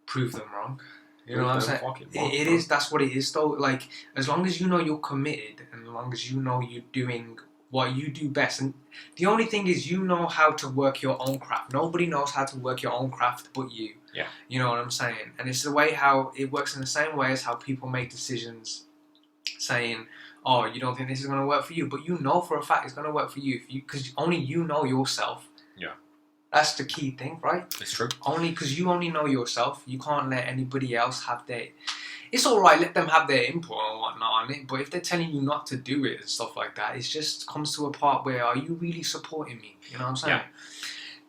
Prove them wrong. You know what I'm saying? It is. That's what it is, though. Like, as long as you know you're committed, and as long as you know you're doing what you do best, and the only thing is, you know how to work your own craft. Nobody knows how to work your own craft but you. Yeah. You know what I'm saying? And it's the way how it works in the same way as how people make decisions, saying, "Oh, you don't think this is going to work for you," but you know for a fact it's going to work for you because only you know yourself. Yeah. That's the key thing, right? It's true. Only because you only know yourself. You can't let anybody else have their... It's alright, let them have their input and whatnot on it, but if they're telling you not to do it and stuff like that, it just comes to a part where, are you really supporting me? You know what I'm saying?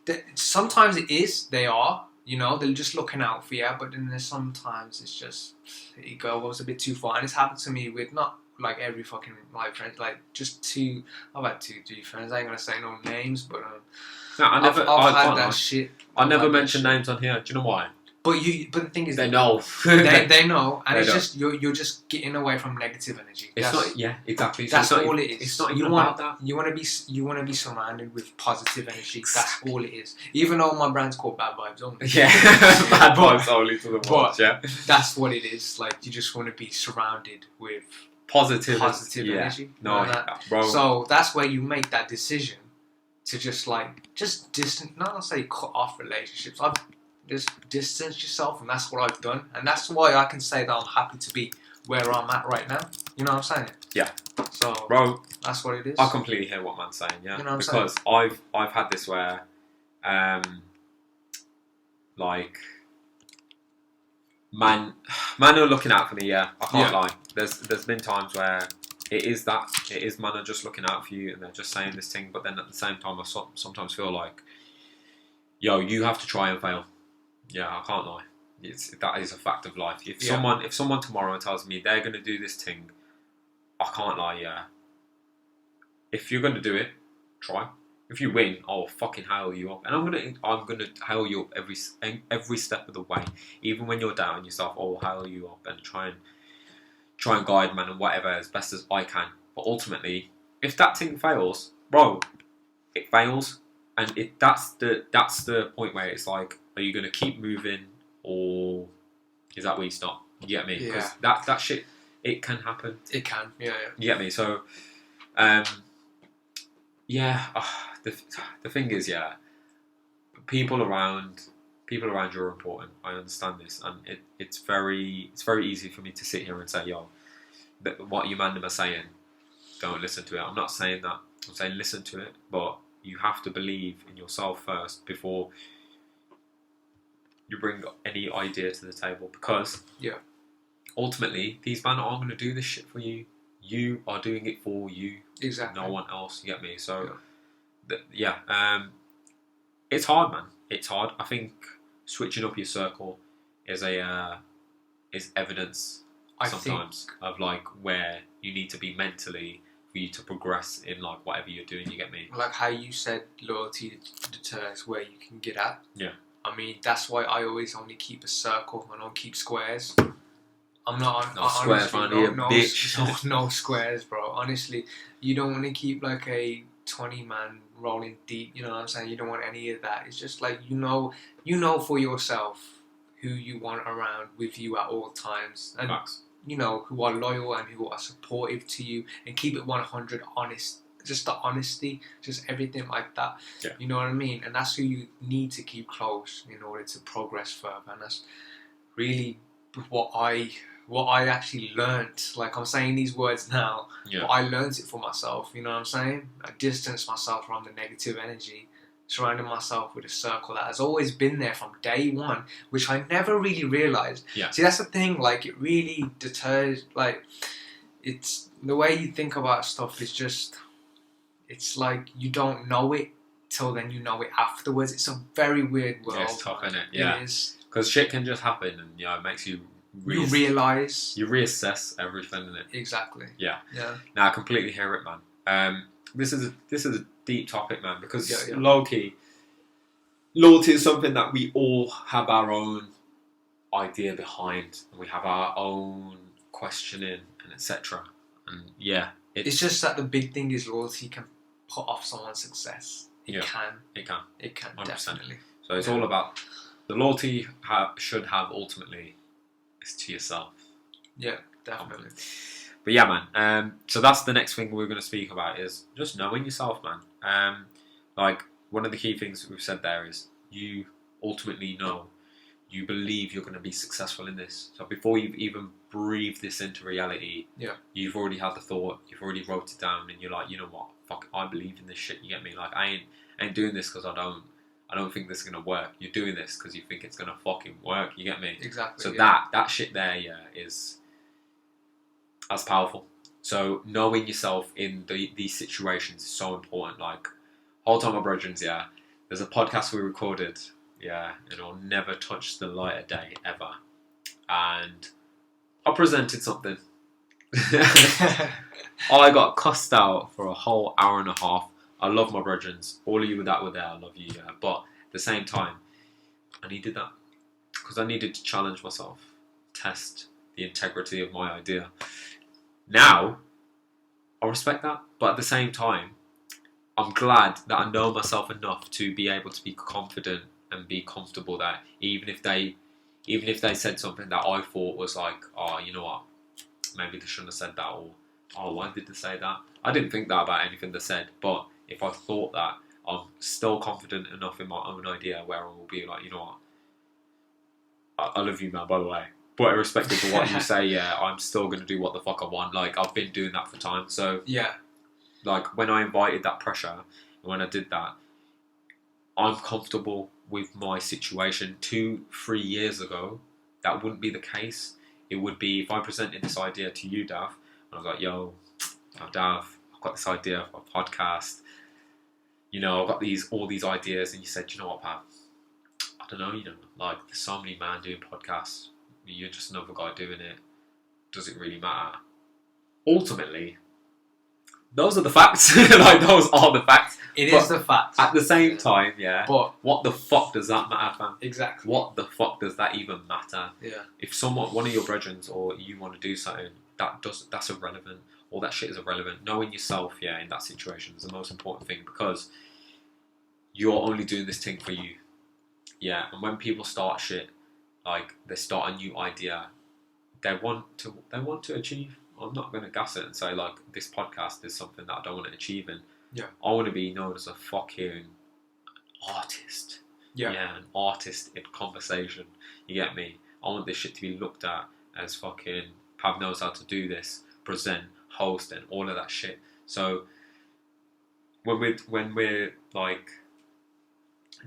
Yeah. Sometimes it is, they are, you know, they're just looking out for you, but then there's sometimes it's just, it goes a bit too far. And it's happened to me with not like every fucking like friend, like just two, I've had 2-3 friends, I ain't gonna say no names, but no, I've had that shit. I never mention names on here. Do you know why? But the thing is, they know. they know, and they it's know. just you're just getting away from negative energy. It's not. Yeah, exactly. That's all it is. It's not even about that. You want to be surrounded with positive energy. That's all it is. Even though my brand's called Bad Vibes Only. Yeah, Bad Vibes Only to the world. Yeah, that's what it is. Like, you just want to be surrounded with positive energy. No, bro. So that's where you make that decision to just distance. Not say cut off relationships. Just distance yourself, and that's what I've done, and that's why I can say that I'm happy to be where I'm at right now. You know what I'm saying? Yeah. So, bro, that's what it is. I completely hear what man's saying. Yeah, you know what because I'm saying? I've had this where, like, man are looking out for me. Yeah, I can't lie. There's been times where it is man are just looking out for you, and they're just saying this thing, but then at the same time, I sometimes feel like, yo, you have to try and fail. Yeah, I can't lie. That is a fact of life. If someone tomorrow tells me they're going to do this thing, I can't lie. Yeah. If you're going to do it, try. If you win, I'll fucking hail you up, and I'm gonna hail you up every step of the way. Even when you're down yourself, I'll hail you up and try and guide, man, and whatever as best as I can. But ultimately, if that thing fails, bro, it fails, and that's the point where it's like, are you going to keep moving, or is that where you stop? You get me? Because that shit, it can happen. It can, yeah. You get me? So, the thing is, people around you are important. I understand this, and it's very easy for me to sit here and say, yo, what you man are saying, don't listen to it. I'm not saying that. I'm saying listen to it, but you have to believe in yourself first before you bring any idea to the table, because ultimately these men aren't going to do this shit for you. You are doing it for you. Exactly. No one else. You get me? So it's hard, man. It's hard. I think switching up your circle is is evidence sometimes of like where you need to be mentally for you to progress in like whatever you're doing. You get me? Like how you said, loyalty deters where you can get at. Yeah. I mean, that's why I always only keep a circle. I don't keep squares. I'm not on squares, man. No squares, bro. Honestly, you don't want to keep like a 20-man rolling deep. You know what I'm saying? You don't want any of that. It's just like you know for yourself who you want around with you at all times, and you know who are loyal and who are supportive to you, and keep it 100 honest. Just the honesty, just everything like that. Yeah. You know what I mean? And that's who you need to keep close in order to progress further. And that's really what I actually learnt. Like I'm saying these words now, but I learnt it for myself. You know what I'm saying? I distanced myself from the negative energy, surrounding myself with a circle that has always been there from day one, which I never really realised. Yeah. See, that's the thing. Like it really deters. Like it's the way you think about stuff is just. It's like you don't know it till then you know it afterwards. It's a very weird world. Yeah, it's tough, isn't it? Yeah. It is. Because shit can just happen and it makes you... You realise. You reassess everything, innit? Exactly. Yeah. Yeah. Now, I completely hear it, man. This is a deep topic, man, because low-key, loyalty is something that we all have our own idea behind, and we have our own questioning and etc. And it's just that the big thing is loyalty can put off someone's success. It can. It can. 100%. Definitely. So it's all about the loyalty should have ultimately is to yourself. Yeah, definitely. But yeah, man. So that's the next thing we're going to speak about is just knowing yourself, man. Like one of the key things we've said there is you ultimately know, you believe you're going to be successful in this. So before you've even breathed this into reality, you've already had the thought, you've already wrote it down, and you're like, you know what, fuck, I believe in this shit. You get me? Like I ain't doing this because I don't think this is gonna work. You're doing this because you think it's gonna fucking work. You get me? Exactly. So that shit there, is that's powerful. So knowing yourself in these situations is so important. Like whole time, my brethren, there's a podcast we recorded. And it'll never touch the light of day ever. And I presented something. I got cussed out for a whole hour and a half. I love my brethren. All of you that were there, I love you. But at the same time, I needed that because I needed to challenge myself, test the integrity of my idea. Now, I respect that, but at the same time, I'm glad that I know myself enough to be able to be confident and be comfortable that even if they said something that I thought was like, oh, you know what, maybe they shouldn't have said that, or oh, why did they say that? I didn't think that about anything they said, but if I thought that, I'm still confident enough in my own idea where I will be like, you know what, I love you, man, by the way, but irrespective of what you say, I'm still going to do what the fuck I want. Like, I've been doing that for time, so like, when I invited that pressure, and when I did that, I'm comfortable with my situation. 2-3 years ago, that wouldn't be the case. It would be if I presented this idea to you, Dav, and I was like, yo, Dav, I've got this idea for a podcast. You know, I've got all these ideas, and you said, you know what, Pav? I don't know, like, there's so many men doing podcasts. You're just another guy doing it. Does it really matter? Ultimately, those are the facts. Like, those are the facts. It is the facts. At the same time, but what the fuck does that matter, fam? Exactly. What the fuck does that even matter? Yeah. If one of your brethren or you want to do something, that's irrelevant. All that shit is irrelevant. Knowing yourself, in that situation is the most important thing, because you're only doing this thing for you. Yeah. And when people start shit, like they start a new idea, they want to achieve. I'm not going to gas it and say, like, this podcast is something that I don't want to achieve in. Yeah. I want to be known as a fucking artist. Yeah. An artist in conversation. You get me? I want this shit to be looked at as fucking Pav knows how to do this, present, host, and all of that shit. So when we're like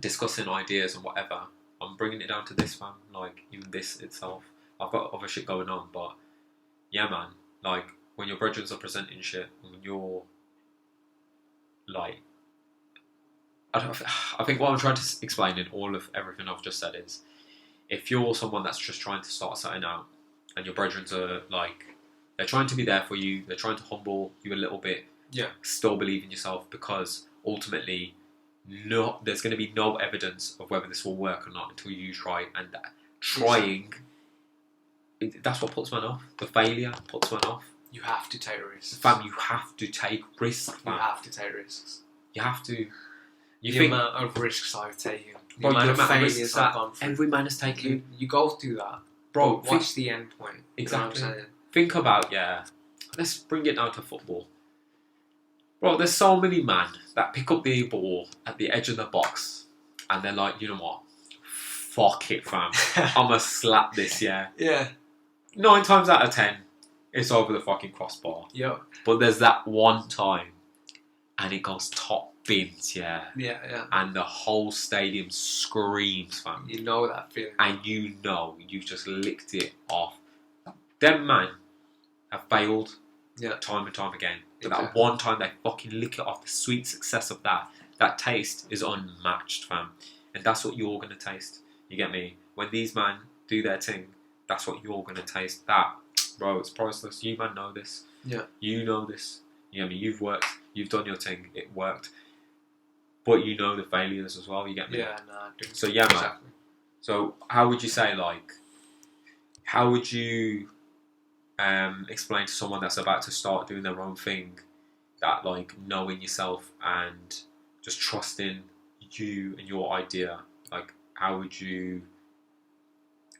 discussing ideas and whatever, I'm bringing it down to this, fam. Like even this itself, I've got other shit going on, but yeah, man. Like when your brethren are presenting shit, when you're like, I think what I'm trying to explain in all of everything I've just said is, if you're someone that's just trying to start something out, and your brethren are like, they're trying to be there for you, they're trying to humble you a little bit, still believe in yourself, because ultimately, there's going to be no evidence of whether this will work or not until you try, and trying, that's what puts man off. The failure puts man off. You have to take risks. Fam, you have to take risks, fam. You have to take risks. You have to. The amount of risks I've taken. The Bro, amount of failures I've gone through. Every man has taken. You go through that. Bro, what's the end point? Exactly. You know what I'm saying? Think about, let's bring it down to football. Bro, there's so many men that pick up the ball at the edge of the box and they're like, you know what? Fuck it, fam. I'm going to slap this, Yeah. 9 times out of 10, it's over the fucking crossbar. Yep. But there's that one time and it goes top bins, Yeah. And the whole stadium screams, fam. You know that feeling. And you know you've just licked it off. Them man have failed time and time again. But that one time they fucking lick it off, the sweet success of that taste is unmatched, fam. And that's what you're going to taste. You get me? When these men do their thing, that's what you're going to taste. That, bro, it's priceless. You man know this. Yeah. You know this. You know me? You've worked. You've done your thing. It worked. But you know the failures as well. You get me? Yeah, no, I do. So yeah, man. So how would you say, like, how would you explain to someone that's about to start doing their own thing, that like knowing yourself and just trusting you and your idea, like how would you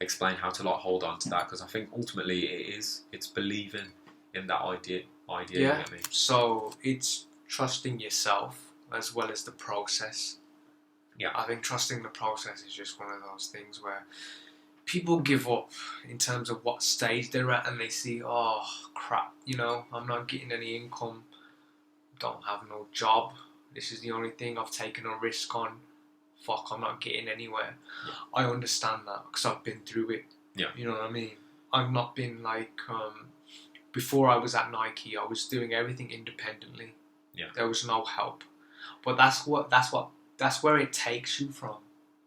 explain how to like hold on to that? Because I think ultimately it's believing in that idea. Yeah. You get me? So it's trusting yourself as well as the process. Yeah. I think trusting the process is just one of those things where people give up in terms of what stage they're at, and they see, oh crap, you know, I'm not getting any income, don't have no job, this is the only thing I've taken a risk on, fuck, I'm not getting anywhere. Yeah. I understand that because I've been through it. Yeah. You know what I mean? I've not been like, before I was at Nike, I was doing everything independently. Yeah. There was no help. But that's where it takes you from.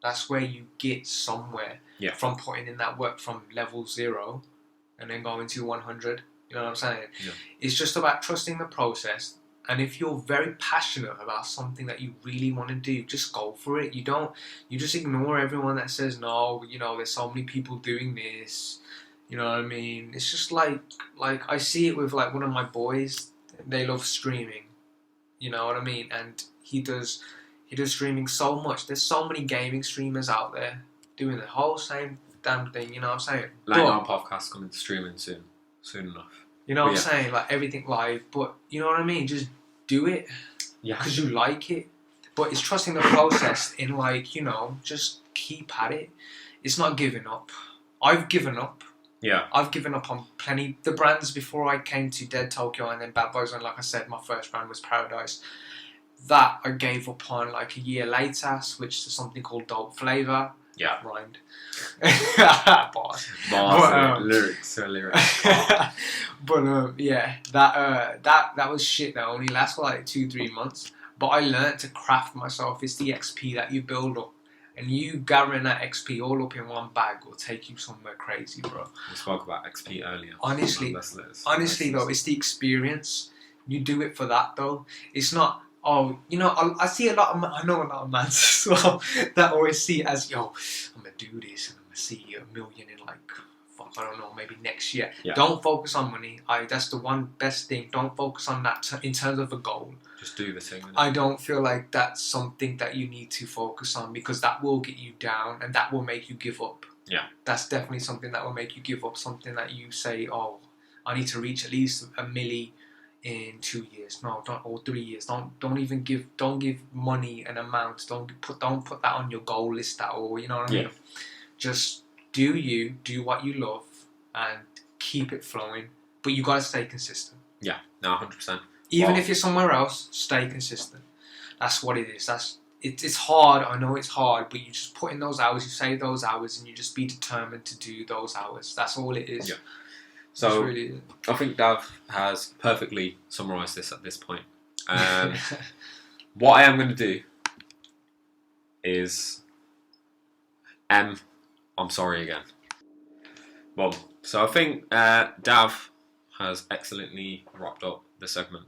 That's where you get somewhere from putting in that work from level 0 and then going to 100. You know what I'm saying? Yeah. It's just about trusting the process. And if you're very passionate about something that you really want to do, just go for it. You just ignore everyone that says, no, you know, there's so many people doing this. You know what I mean? It's just like I see it with like one of my boys. They love streaming. You know what I mean? And he does streaming so much. There's so many gaming streamers out there doing the whole same damn thing. You know what I'm saying? Late Night Phovcast coming to streaming soon enough. You know what I'm saying? Like everything live, but you know what I mean? Just do it. Yeah. Because you like it. But it's trusting the process in like, you know, just keep at it. It's not giving up. I've given up. Yeah. I've given up on plenty. The brands before I came to Dead Tokyo and then Bad Boys, and like I said, my first brand was Paradise. That I gave up on like a year later, switched to something called Dope Flavor. Yeah. That rhymed. Bars. Lyrics. But yeah, that was shit that only lasts for like 2-3 months. But I learned to craft myself. It's the XP that you build up. And you gathering that XP all up in one bag will take you somewhere crazy, bro. We spoke about XP earlier. Honestly though, it's the experience. You do it for that though. It's not, oh, you know, I see I know a lot of mans as well that always see it as, yo, I'm going to do this and I'm going to see $1 million in like, fuck, I don't know, maybe next year. Yeah. Don't focus on money. That's the one best thing. Don't focus on that in terms of a goal. Just do the thing. I don't feel like that's something that you need to focus on because that will get you down and that will make you give up. Yeah. That's definitely something that will make you give up. Something that you say, oh, I need to reach at least $1 million in 2 years. No, don't, or 3 years. Don't give money an amount. Don't put that on your goal list at all. You know what I mean? Just do what you love and keep it flowing. But you gotta stay consistent. Yeah, no, 100%. Even if you're somewhere else, stay consistent. That's what it is. It's hard. I know it's hard, but you just put in those hours, you save those hours, and you just be determined to do those hours. That's all it is. Yeah. So really I think Dav has perfectly summarised this at this point. What I am going to do is I'm sorry again. Well, so I think Dav has excellently wrapped up the segment.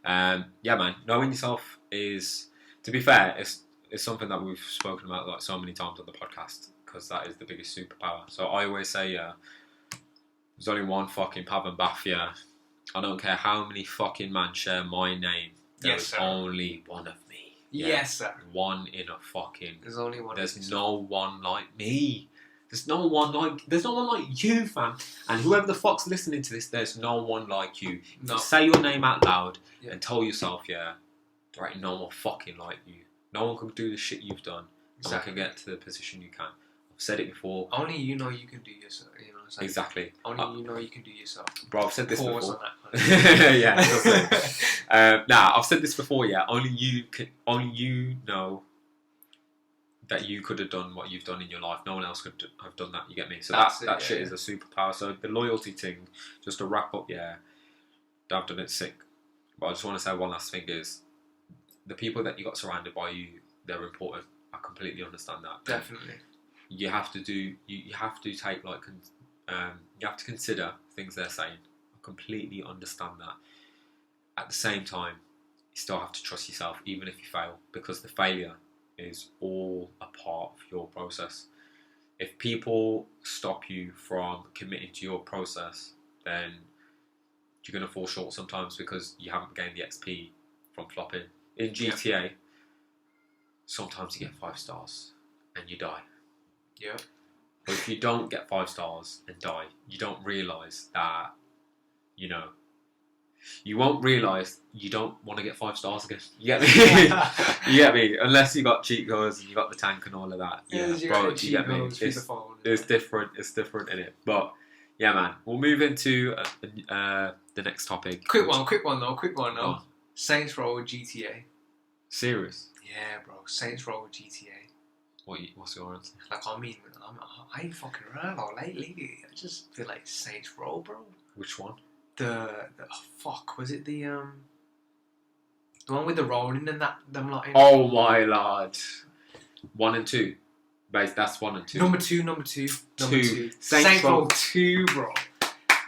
Yeah, man, knowing yourself is, to be fair, it's something that we've spoken about like so many times on the podcast, because that is the biggest superpower. So I always say, there's only one fucking Pav and Bath, yeah. I don't care how many fucking man share my name. There's only one of me. Yeah? Yes, sir. One in a fucking. There's only one. There's no one like me. There's no one like you, fam. And whoever the fuck's listening to this, there's no one like you. No. Say your name out loud and tell yourself, yeah, there ain't no one fucking like you. No one can do the shit you've done. No one can get to the position you can. I've said it before. Only you know you can do yourself. You know what I'm saying? Exactly. Only you know you can do yourself. Bro, I've said this Pause before. on that kind of Yeah. I've said this before. Yeah. Only you know that you could have done what you've done in your life. No one else could have done that. You get me? So that shit is a superpower. So the loyalty thing, just to wrap up, yeah, I've done it sick. But I just want to say one last thing is, the people that you got surrounded by you, they're important. I completely understand that. Definitely. You have to do. You have to take like. You have to consider things they're saying. I completely understand that. At the same time, you still have to trust yourself, even if you fail, because the failure is all a part of your process. If people stop you from committing to your process, then you're going to fall short sometimes because you haven't gained the XP from flopping. In GTA, sometimes you get 5 stars and you die. Yeah. But if you don't get 5 stars and die, you don't realise that, you won't realise you don't want to get 5 stars again. You get me? You get me? Unless you got cheat codes and you got the tank and all of that. Yeah, bro, you get me? It's different. It's different in it. But yeah, man, we'll move into the next topic. Quick one though. Saints Row GTA. Serious? Yeah, bro. Saints Row GTA. What's your answer? Like, I ain't fucking around though lately. I just feel like Saints Row, bro. Which one? Was it the one with the rolling and them lot in? Oh my lord. 1 and 2. That's 1 and 2. Number two. Saints Row 2, bro.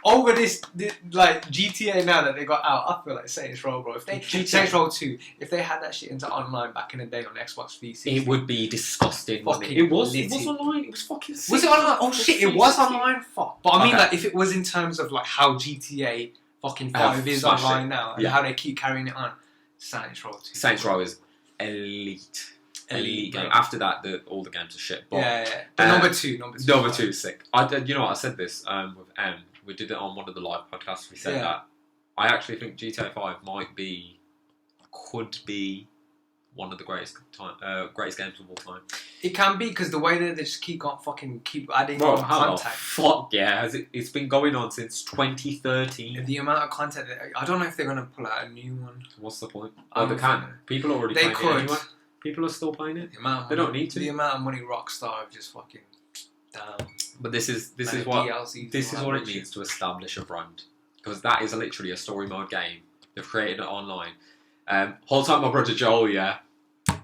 Over this like GTA now that they got out, I feel like Saints Row, bro. Saints Row 2, if they had that shit into online back in the day on Xbox 360, it would be disgusting. It was online. It was fucking sick. Was it online? Oh shit, it was online. Fuck. But I mean, like, if it was in terms of like how GTA fucking 5 is online now, and how they keep carrying it on, Saints Row 2. Saints Row is elite game. After that, all the games are shit. But, But number two is sick. You know what? I said this with M. We did it on one of the live podcasts. We said that I actually think GTA 5 could be one of the greatest games of all time. It can be, because the way that they just keep adding content. Fuck yeah! It's been going on since 2013. The amount of content I don't know if they're gonna pull out a new one. What's the point? They can. People are already playing it anyway. People are still playing it. They don't need to. The amount of money Rockstar have just fucking down. But this is what it means to establish a brand, because that is literally a story mode game. They've created it online. Whole time my brother Joel,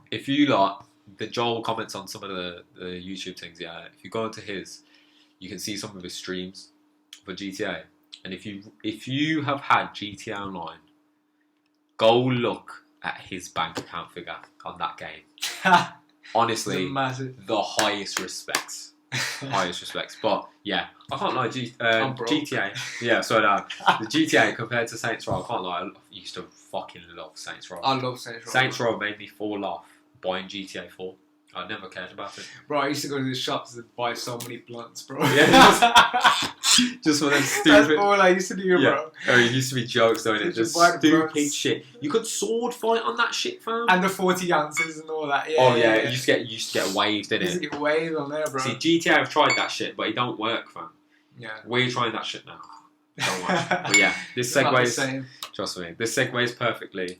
if you the Joel comments on some of the YouTube things, if you go into his, you can see some of his streams for GTA. And if you have had GTA Online, go look at his bank account figure on that game. Honestly, the highest respects. But yeah, I can't lie. GTA, the GTA compared to Saints Row, I can't lie. I used to fucking love Saints Row. I love Saints Row. Saints Row made me fall off buying GTA 4. I never cared about it. Bro, I used to go to the shops and buy so many blunts, bro. Yeah, just for them stupid. That's all I used to do, bro. Oh, it used to be jokes, don't it? Just stupid shit. You could sword fight on that shit, fam. And the 40 ounces and all that. You used to get waved, didn't it? You used to get waved on there, bro. See, GTA have tried that shit, but it don't work, fam. Yeah. We're trying that shit now. Don't work. But yeah, this segues. Trust me, this segues perfectly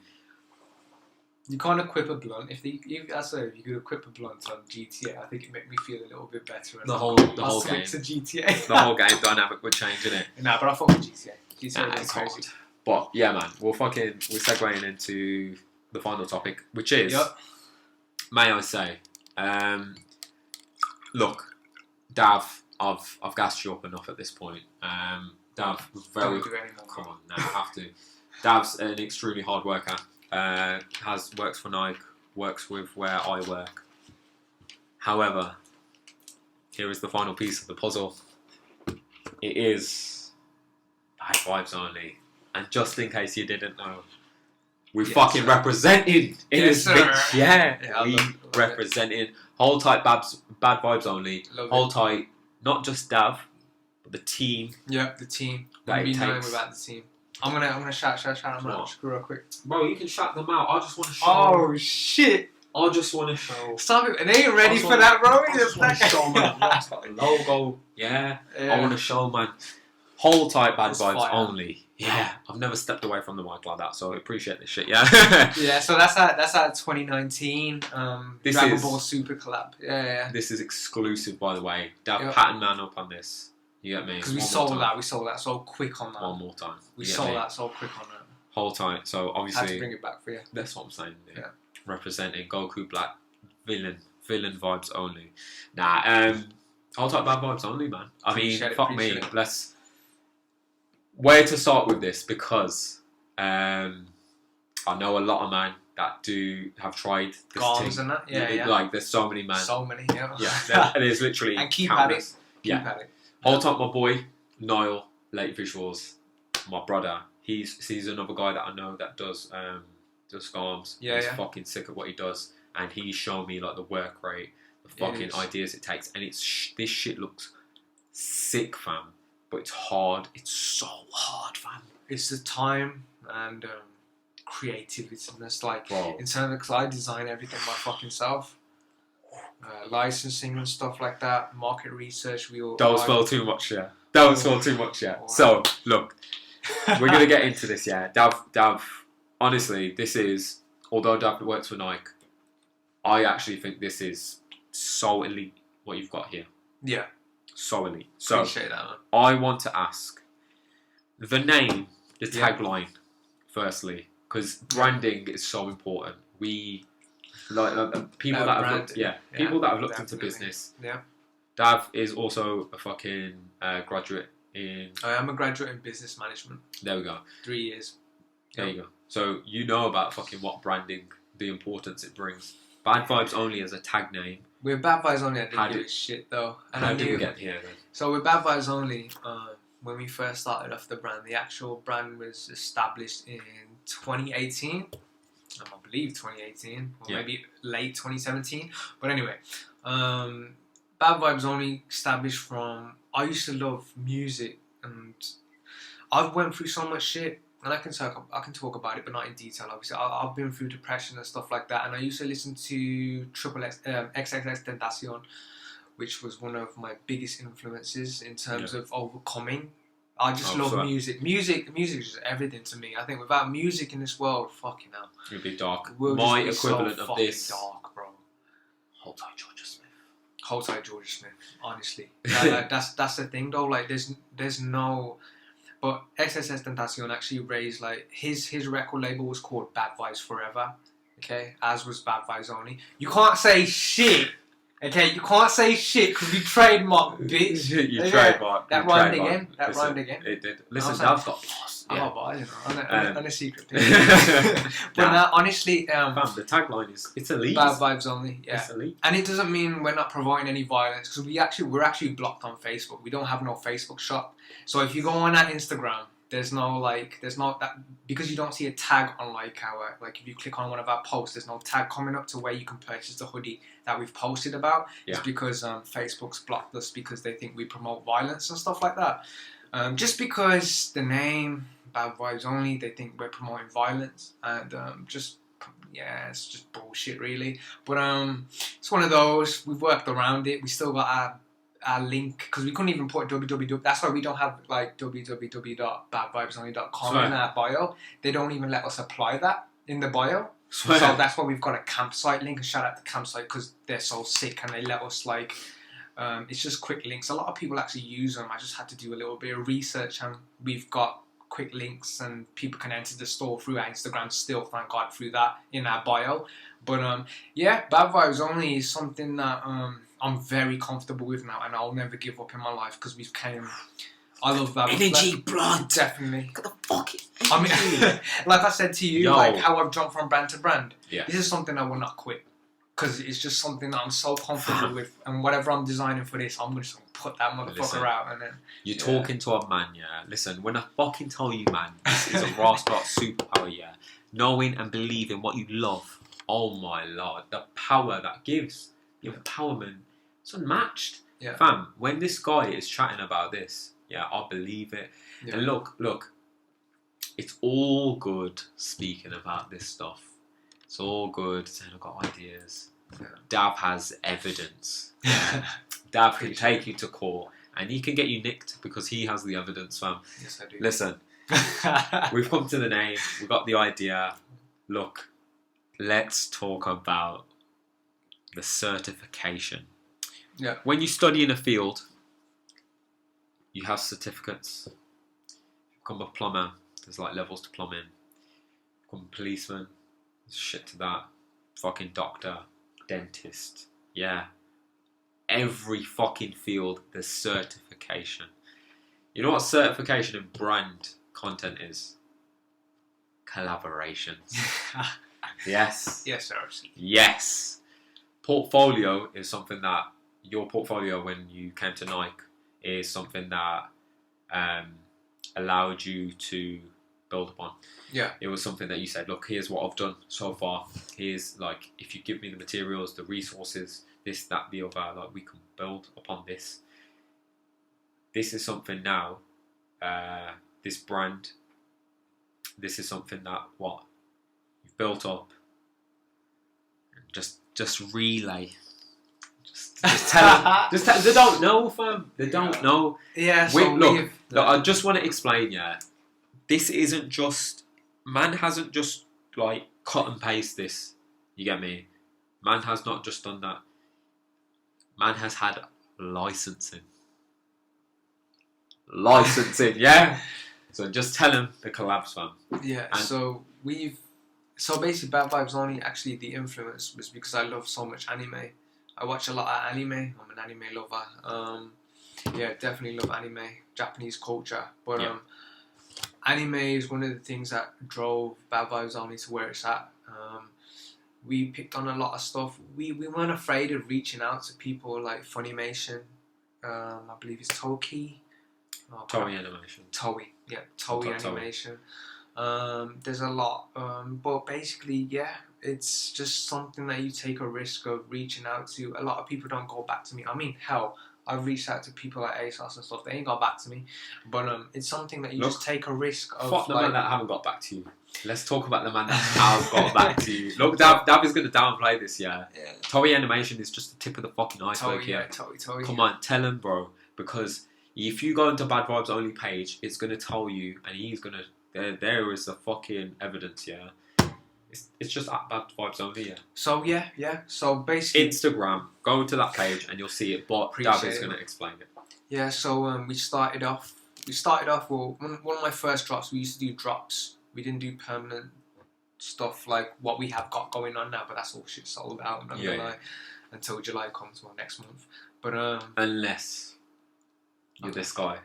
You can't equip a blunt. If you could equip a blunt on GTA, I think it make me feel a little bit better. The whole game. To GTA. The whole game dynamic would change, innit? Nah, but I fuck with GTA. GTA It's crazy. hard. But yeah, man, we're segueing into the final topic, which is, may I say, look, Dav, I've gassed you up enough at this point. Dav was very. Don't do anymore. Come on, now I have to. Dav's an extremely hard worker. Works for Nike, works with where I work. However, here is the final piece of the puzzle. It is bad vibes only. And just in case you didn't know, we fucking represented in this bitch. Yeah, we represented. Hold tight, Babs. Bad vibes only. Hold tight. Not just Dav, but the team. Yeah, the team. That Be it knowing takes. about the team. I'm gonna shout. I'm gonna screw real quick. Bro, you can shout them out. I just want to show. Oh shit! I just want to show. Stop it! They ain't ready for that, bro. I just want to show, man. Logo. Yeah. I want to show, man. Hold tight, bad vibes fire. Only. Yeah. I've never stepped away from the mic like that, so I appreciate this shit. Yeah. Yeah. So that's our 2019 This Dragon is- Ball Super collab. Yeah. This is exclusive, by the way. Dav, Yep. pattern man up on this. You get me? Because we One more sold time. that. We sold that so quick on that. One more time. We You get sold me? that so quick on that. Hold tight. So Had to obviously, bring it back for you. that's what I'm saying. Yeah. Yeah. Representing Goku Black, villain vibes only. Nah. Hold tight, bad vibes only, man. I mean, Appreciate it, fuck me. appreciate it. Let's. Where to start with this? Because I know a lot of men that do have tried this Gons thing. and that. Yeah. Like there's so many men. So many. Yeah. Yeah, there's literally And keep countless. at it. Yeah. Keep at it. Hold up, my boy Niall, Late Visuals, my brother. He's another guy that I know that does farms. Yeah, He's yeah. fucking sick of what he does, and he's shown me like the work rate, the fucking is. ideas it takes, and this shit looks sick, fam. But it's hard. It's so hard, fam. It's the time and creativity. And it's like Bro. in terms of, because I design everything my fucking self. Licensing and stuff like that, market research. Don't spell too much, yeah. Don't spell too much, yeah. So look, we're gonna get into this, yeah. Dav. Honestly, this is, although Dav works for Nike, I actually think this is so elite what you've got here. Yeah, So elite. So appreciate that, man. I want to ask the name, the Yeah. tagline, firstly, because branding is so important. We like people that have Brand, looked, people that have looked into definitely. business. Yeah, Dav is also a fucking graduate in. I am a graduate in business management. There we go. 3 years. There you go. So you know about fucking what branding, the importance it brings. Bad vibes only as a tag name. With Bad Vibes Only, I didn't How give did- it shit though. And How I did we knew. get here then? So with Bad Vibes Only, when we first started off the brand, the actual brand was established in 2018. I believe 2018, or Yeah. maybe late 2017. But anyway, Bad Vibes Only established from, I used to love music, and I've went through so much shit, and I can talk about it, but not in detail. Obviously, I've been through depression and stuff like that, and I used to listen to XXX Tentacion, which was one of my biggest influences in terms of overcoming. I just love music. Music is just everything to me. I think without music in this world, fucking hell, It'd be dark. the world My just be equivalent so of fucking this. dark, bro. Hold tight, Georgia Smith. Hold tight, Georgia Smith. Honestly, that's the thing though. Like, there's no. But XXX Tentacion actually raised, like, his record label was called Bad Vibes Forever. Okay, as was Bad Vibes Only. You can't say shit. Okay, you can't say shit because we trademark, bitch. You Yeah. trademark. That you rhymed trademark. again. That Listen, rhymed again. It did. Listen, was Dav's got boss. I'm Yeah. not bad, you know, on a secret thing. Nah. But now, honestly, Fam, the tagline is it's elite. Bad Vibes Only. Yeah. It's elite. And it doesn't mean we're not providing any violence, because we're actually blocked on Facebook. We don't have no Facebook shop. So if you go on our Instagram, there's no that, because you don't see a tag on if you click on one of our posts, there's no tag coming up to where you can purchase the hoodie that we've posted about. Yeah. It's because Facebook's blocked us because they think we promote violence and stuff like that. Just because the name Bad Vibes Only, they think we're promoting violence, and it's just bullshit really. But it's one of those. We've worked around it. We still got our link, because we couldn't even put www. That's why we don't have like www.badvibesonly.com Right. in our bio. They don't even let us apply that in the bio. Swear. So that's why we've got a campsite link. A shout out to campsite because they're so sick and they let us like. It's just quick links. A lot of people actually use them. I just had to do a little bit of research, and we've got quick links, and people can enter the store through our Instagram still. Thank God through that in our bio. But yeah, Bad Vibes Only is something that I'm very comfortable with now, and I'll never give up in my life because we've came. I love that. Energy, blood. Definitely. Look at the fucking I mean, like I said to you, Yo. like how I've jumped from brand to brand. Yeah. This is something I will not quit. Because it's just something that I'm so comfortable with. And whatever I'm designing for this, I'm just going to put that motherfucker out. And then you're talking to a man, yeah? Listen, when I fucking tell you, man, this is a rascal superpower, yeah? Knowing and believing what you love. Oh my lord. The power that gives. The empowerment. It's unmatched. Yeah. Fam, when this guy is chatting about this, yeah, I believe it. Yeah. And look, it's all good speaking about this stuff. It's all good saying I've got ideas. Yeah. Dav has evidence. Yeah. Dav can take you to court and he can get you nicked because he has the evidence, fam. Yes, I do. Listen, we've come to the name, we've got the idea. Look, let's talk about the certification. Yeah. When you study in a field, you have certificates. You become a plumber, there's like levels to plumbing. Become a policeman, there's shit to that. Fucking doctor, dentist, yeah. Every fucking field, there's certification. You know what certification in brand content is? Collaborations. Yes. Yes, sir. Yes. Portfolio is something that your portfolio when you came to Nike is something that allowed you to build upon. Yeah. It was something that you said, look, here's what I've done so far. Here's like, if you give me the materials, the resources, this, that, the other, like we can build upon this. This is something now, this brand, this is something that what you've built up. Just relay. Just tell them. Just tell, they don't know, fam. They don't know. Yeah. Look, I just want to explain, yeah. This isn't just man hasn't just like cut and paste this. You get me? Man has not just done that. Man has had licensing. Yeah. So just tell him the collabs, fam. Yeah. And So basically, Bad Vibes Only, actually the influence was because I love so much anime. I watch a lot of anime. I'm an anime lover. Yeah, definitely love anime, Japanese culture. But yeah. Anime is one of the things that drove Bad Vibes Only to where it's at. We picked on a lot of stuff. We weren't afraid of reaching out to people like Funimation. I believe it's Toei. Toei Animation. Toei Animation. There's a lot, but basically, yeah, it's just something that you take a risk of reaching out to. A lot of people don't go back to me. I mean, hell, I've reached out to people like ASOS and stuff. They ain't got back to me, but it's something that you just take a risk of. Fuck the man that haven't got back to you. Let's talk about the man that have got back to you. Look, Dav is going to downplay this, yeah. Toei Animation is just the tip of the fucking iceberg here. Toei. Come on, tell him, bro, because if you go into Bad Vibes Only page, it's going to tell you, and he's going to. There is the fucking evidence, yeah. It's just at Bad Vibes Only, yeah. So yeah. So basically, Instagram, go to that page and you'll see it. But Dav is going to explain it. Yeah. So we started off. Well, one of my first drops. We used to do drops. We didn't do permanent stuff like what we have got going on now. But that's all shit sold out. I'm not gonna lie, until July comes, well, next month. But unless you're this guy.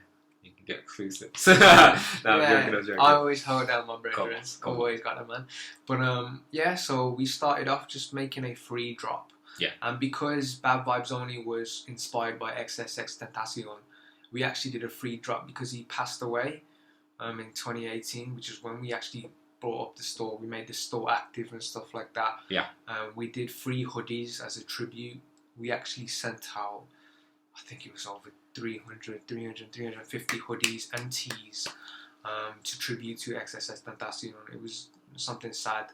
You can get exclusives. I'm joking. I always hold down my brethren. Always got a man. But so we started off just making a free drop. Yeah. And because Bad Vibes Only was inspired by XXX Tentacion, we actually did a free drop because he passed away in 2018, which is when we actually brought up the store. We made the store active and stuff like that. Yeah. We did free hoodies as a tribute. We actually sent out, I think it was over 350 hoodies and tees to tribute to XXX Tentacion. It was something sad,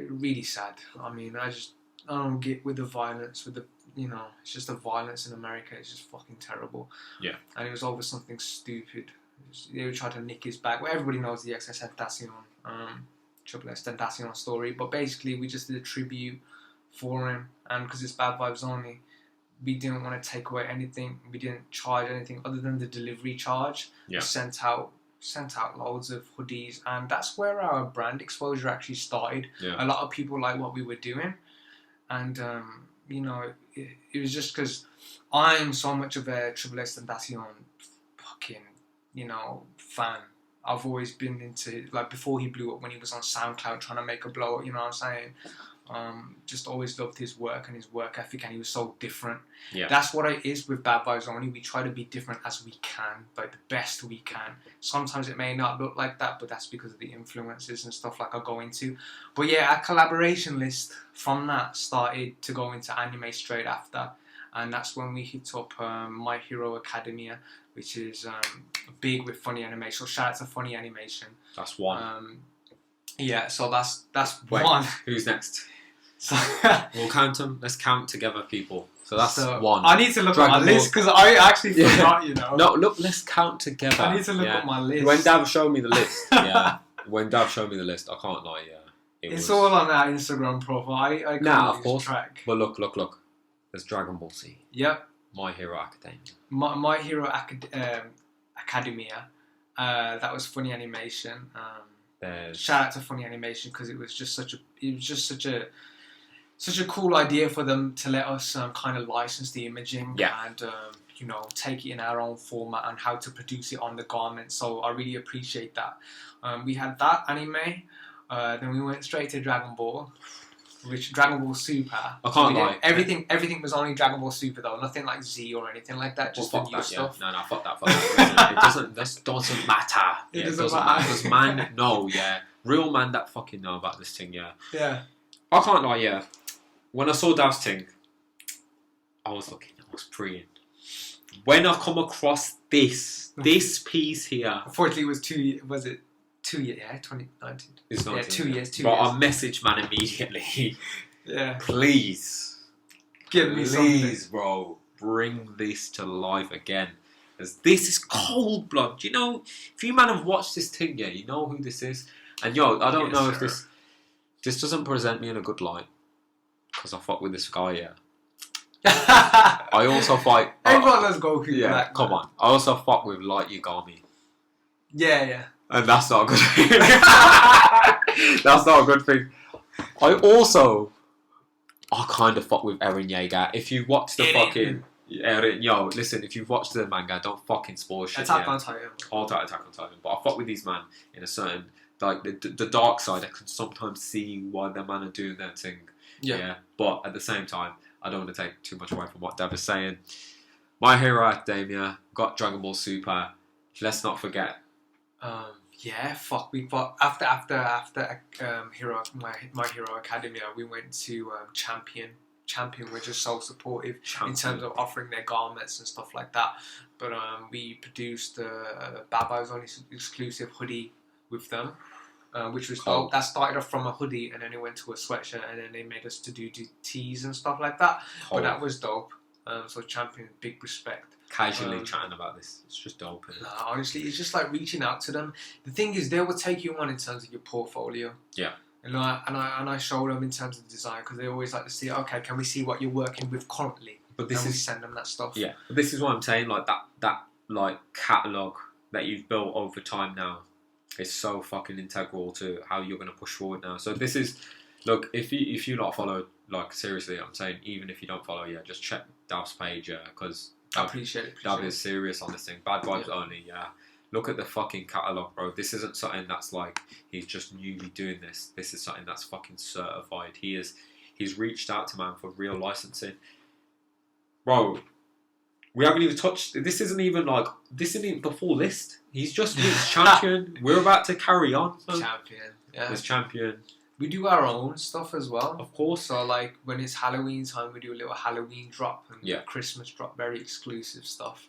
really sad. I mean, I don't get with the violence, it's just the violence in America. It's just fucking terrible. Yeah. And it was over something stupid. They were trying to nick his bag. Well, everybody knows the XXX Tentacion Triple S Tentacion story. But basically, we just did a tribute for him, and because it's Bad Vibes Only, we didn't want to take away anything. We didn't charge anything other than the delivery charge. Yeah. We sent out loads of hoodies, and that's where our brand exposure actually started. Yeah. A lot of people liked what we were doing, and it was just because I'm so much of a Triple S Tentacion fucking fan. I've always been into, like, before he blew up, when he was on SoundCloud trying to make a blow up, you know what I'm saying? Just always loved his work and his work ethic, and he was so different. Yeah. That's what it is with Bad Vibes Only. We try to be different as we can, like the best we can. Sometimes it may not look like that, but that's because of the influences and stuff like I go into. But yeah, our collaboration list from that started to go into anime straight after, and that's when we hit up My Hero Academia, which is big with funny animation. So shout out to Funny Animation. That's one. Yeah, so that's Wait, one. Who's next? So, We'll count them. Let's count together, people. So that's one. I need to look Dragon at my Ball. list because I actually forgot, No, look, let's count together. I need to look at my list. When Dav showed me the list, when Dav showed me the list, I can't lie, It's all on our Instagram profile. I can't of course. track. But look. There's Dragon Ball Z. Yep. My Hero Academia. My Hero Academia. That was Funny Animation. Shout out to Funny Animation because it was just such a cool idea for them to let us kind of license the imaging and take it in our own format and how to produce it on the garment. So I really appreciate that. We had that anime. Then we went straight to Dragon Ball. Which Dragon Ball Super. I can't lie. Everything was only Dragon Ball Super though. Nothing like Z or anything like that. Just the new stuff. No, fuck that. This doesn't matter. It doesn't matter. Because man, real man that fucking know about this thing, Yeah. I can't lie, When I saw Dav's thing, I was preying. When I come across this piece here. Unfortunately, it was 2 years. Was it 2 years? Yeah, 2019. It's 19, 2 years. 2 but years. I messaged man immediately. Yeah. Please, Give me something. bro, bring this to life again. Because this is cold blood. You know, if you man have watched this thing, you know who this is. And I don't know if this doesn't present me in a good light. Because I fuck with this guy, I also fight. Everyone loves Goku. Yeah, come on. I also fuck with Light Yagami. Yeah. And that's not a good thing. That's not a good thing. I kind of fuck with Eren Yeager. If you watch the fucking Eren, listen, if you've watched the manga, don't fucking spoil shit. Attack on Titan. All Attack on Titan. But I fuck with these man in a certain, like, the dark side. I can sometimes see why the man are doing their thing. Yeah. But at the same time, I don't want to take too much away from what Dev is saying. My Hero Academia, got Dragon Ball Super. Let's not forget. We got after My Hero Academia, we went to Champion. Champion were just so supportive in terms of offering their garments and stuff like that. But we produced a Bad Vibes Only exclusive hoodie with them, which was dope. That started off from a hoodie and then it went to a sweatshirt and then they made us to do tees and stuff like that. But that was dope. So Champion, big respect. Casually chatting about this, it's just dope. Honestly, it's just like reaching out to them. The thing is, they will take you on in terms of your portfolio. Yeah. And I show them in terms of the design because they always like to see. Okay, can we see what you're working with currently? But this we send them that stuff. Yeah. But this is what I'm saying. Like that like catalogue that you've built over time now is so fucking integral to how you're going to push forward now. So this is, look, if you not follow, like, seriously, I'm saying, even if you don't follow, just check Dav's page, because I appreciate it. Dav is serious on this thing. Bad Vibes Only, Look at the fucking catalogue, bro. This isn't something that's like he's just newly doing this. This is something that's fucking certified. He's reached out to man for real licensing. Bro, we haven't even touched. This isn't even the full list. He's just reached champion. We're about to carry on. So. Champion. Yeah. There's champion. We do our own stuff as well. Of course. So like when it's Halloween time, we do a little Halloween drop and Christmas drop, very exclusive stuff.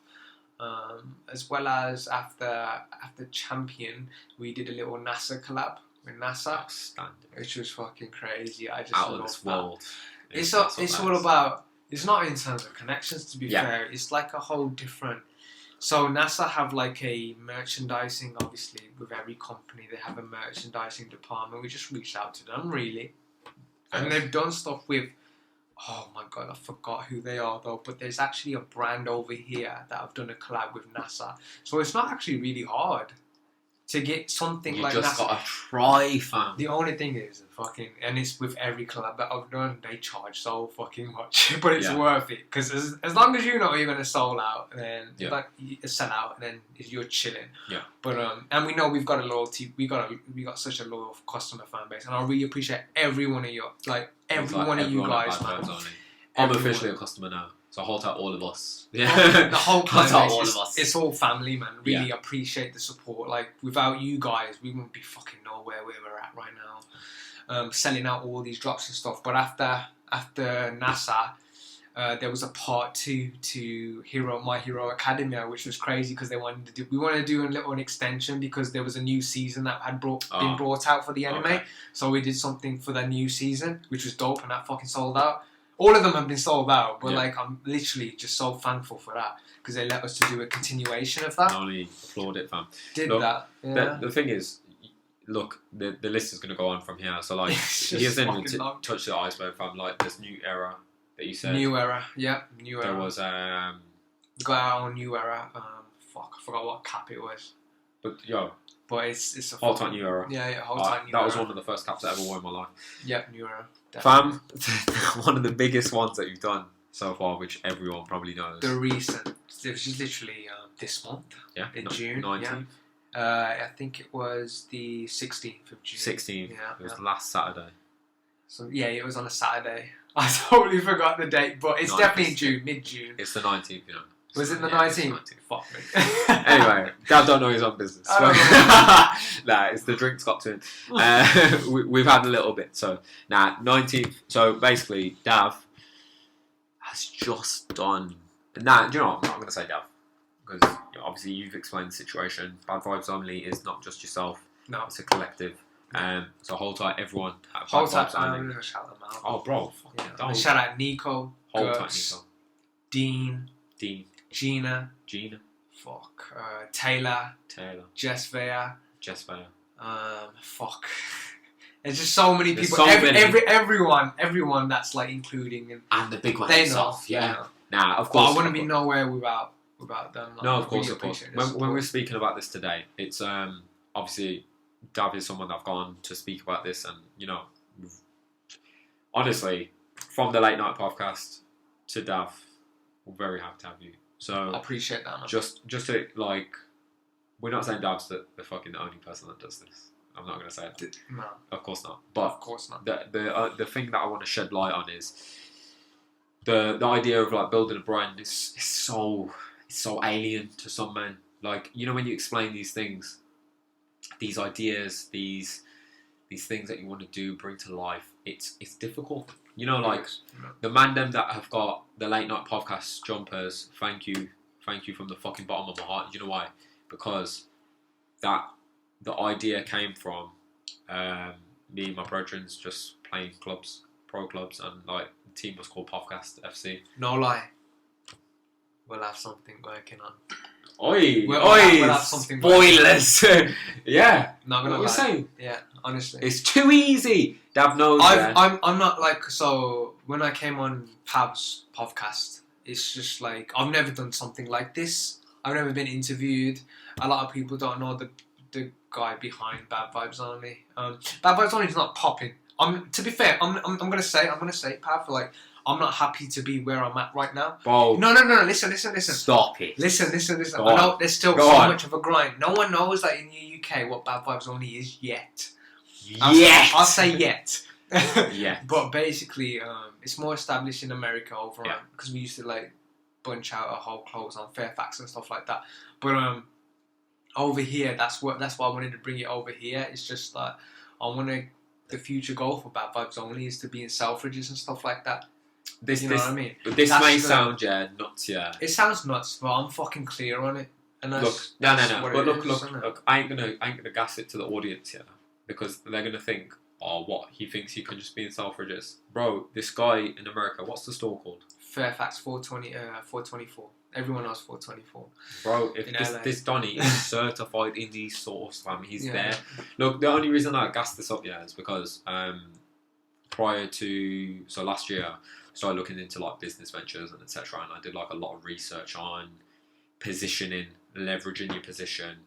As well as after Champion, we did a little NASA collab with NASA, which was fucking crazy. I just out love of this that. world. It's all about. It's not in terms of connections, to be fair. It's like a whole different So NASA have like a merchandising, obviously, with every company they have a merchandising department. We just reached out to them, really, and they've done stuff with. Oh my god, I forgot who they are though. But there's actually a brand over here that have done a collab with NASA. So it's not actually really hard to get something You like just NASA. gotta try, fam. The only thing is and it's with every collab that I've done, they charge so fucking much, but it's worth it because as long as you know you're gonna sell out, then sell out, and then you're chilling. Yeah. But and we know we've got a loyalty, we got such a loyal customer fan base, and I really appreciate every one of you, every one of you guys, man. I'm officially a customer now. So hold out all of us. Yeah. The whole Hold out all of base, us. it's all family, man. Really appreciate the support. Like, without you guys, we wouldn't be fucking nowhere where we're at right now. Selling out all these drops and stuff. But after NASA, there was a part 2 to My Hero Academia, which was crazy because we wanted to do a little extension because there was a new season that had been brought out for the anime. Okay. So we did something for the new season, which was dope, and that fucking sold out. All of them have been sold out, but I'm literally just so thankful for that because they let us to do a continuation of that. I only applaud it, fam. The thing is, look, the list is going to go on from here. So like, here's then touch the iceberg, fam. Like this new era that you said. New era, new era. There was got our own new era. I forgot what cap it was. But it's a whole time new era. Yeah, whole time new era. That was one of the first caps I ever wore in my life. Yeah, new era. Definitely. Fam, one of the biggest ones that you've done so far, which everyone probably knows. The recent, it was just literally this month. Yeah, in June. 19th. I think it was the 16th of June. 16th. Yeah, it was last Saturday. So it was on a Saturday. I totally forgot the date, but it's definitely June, mid-June. It's the 19th, you know. Was it the 19th? Fuck me. Anyway, Dad don't know his own business. Nah, it's the drinks got to him. We've had a little bit. So, 19th. So, basically, Dav has just done... Nah, do you know what? I'm not going to say Dav. Because, obviously, you've explained the situation. Bad Vibes Only is not just yourself. No. It's a collective. So, hold tight, everyone. Hold tight, I'm going to shout them out. Oh, bro. Shout out Nico. Hold tight, Nico. Dean. Gina. Taylor. Jess Vea. There's just so many people. So many. Everyone that's like including and the big one they himself. know. Yeah. Nah, of course. But I wouldn't be nowhere without them. Like, no, of course. When we're speaking about this today, it's obviously Dav is someone that I've gone to speak about this, and honestly, from the Late Night Phovcast to Dav, we're very happy to have you. So I appreciate that, man. Just to like, we're not saying Dav's the fucking only person that does this. I'm not going to say that. No, of course not. But of course not. The thing that I want to shed light on is the idea of like building a brand is so alien to some men. Like, when you explain these things, these ideas, these things that you want to do, bring to life, it's difficult. The mandem that have got the Late Night Phovcast jumpers, thank you from the fucking bottom of my heart. You know why? Because the idea came from me and my brethrens just playing clubs, pro clubs, and like the team was called Phovcast FC. No lie, we'll have something working on. We'll have something spoilers. Yeah, not gonna lie. What we're saying? Yeah, honestly, it's too easy. Dav knows. I'm not like, so when I came on Pav's podcast, it's just like I've never done something like this. I've never been interviewed. A lot of people don't know the guy behind Bad Vibes Only. Bad Vibes Only is not popping. To be fair, I'm gonna say Pav, like, I'm not happy to be where I'm at right now. Bro. No. Listen. Stop it. Listen. Go I know on. there's still Go so on. much of a grind. No one knows that in the UK what Bad Vibes Only is yet. Yet. I'll say yet. Yeah. But basically, it's more established in America overall because we used to like bunch out our whole clothes on Fairfax and stuff like that. But over here, that's why I wanted to bring it over here. It's just that the future goal for Bad Vibes Only is to be in Selfridges and stuff like that. You know what I mean? This may sound nuts, yeah. It sounds nuts, but I'm fucking clear on it. And that's, no. But look. I ain't gonna gas it to the audience here because they're gonna think, oh, what, he thinks he can just be in Selfridges, bro. This guy in America, what's the store called? Fairfax 424. Everyone knows 424. Bro, if In this, LA. this Donny is certified in these stores, fam, he's there. Look, the only reason I gassed this up, is because prior to, so last year, I started looking into like business ventures and etc. And I did like a lot of research on positioning, leveraging your position,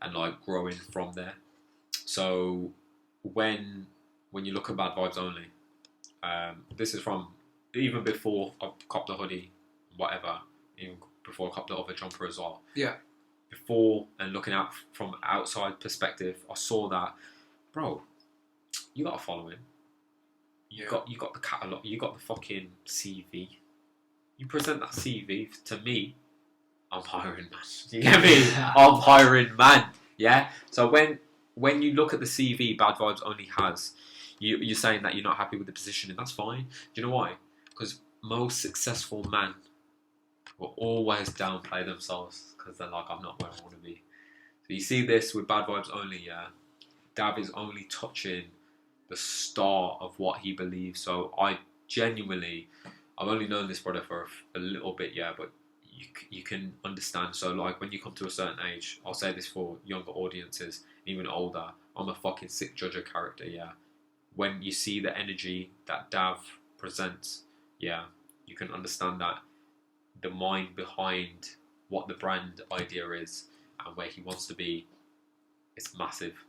and like growing from there. So when you look at Bad Vibes Only, this is from even before I copped the hoodie, whatever, even before I copped the other jumper as well. Yeah. Before and looking out from outside perspective, I saw that, bro, you got a following. You got the catalogue. You got the fucking CV. You present that CV to me. I'm hiring man. You get me? I'm hiring man. Yeah. So when you look at the CV, Bad Vibes Only has, you're saying that you're not happy with the positioning. That's fine. Do you know why? Because most successful men will always downplay themselves because they're like, I'm not where I want to be. So you see this with Bad Vibes Only. Yeah. Dav is only touching the start of what he believes. So I've only known this brother for a little bit, but you can understand. So like when you come to a certain age, I'll say this for younger audiences, even older, I'm a fucking sick judge of character, When you see the energy that Dav presents, you can understand that the mind behind what the brand idea is and where he wants to be is massive.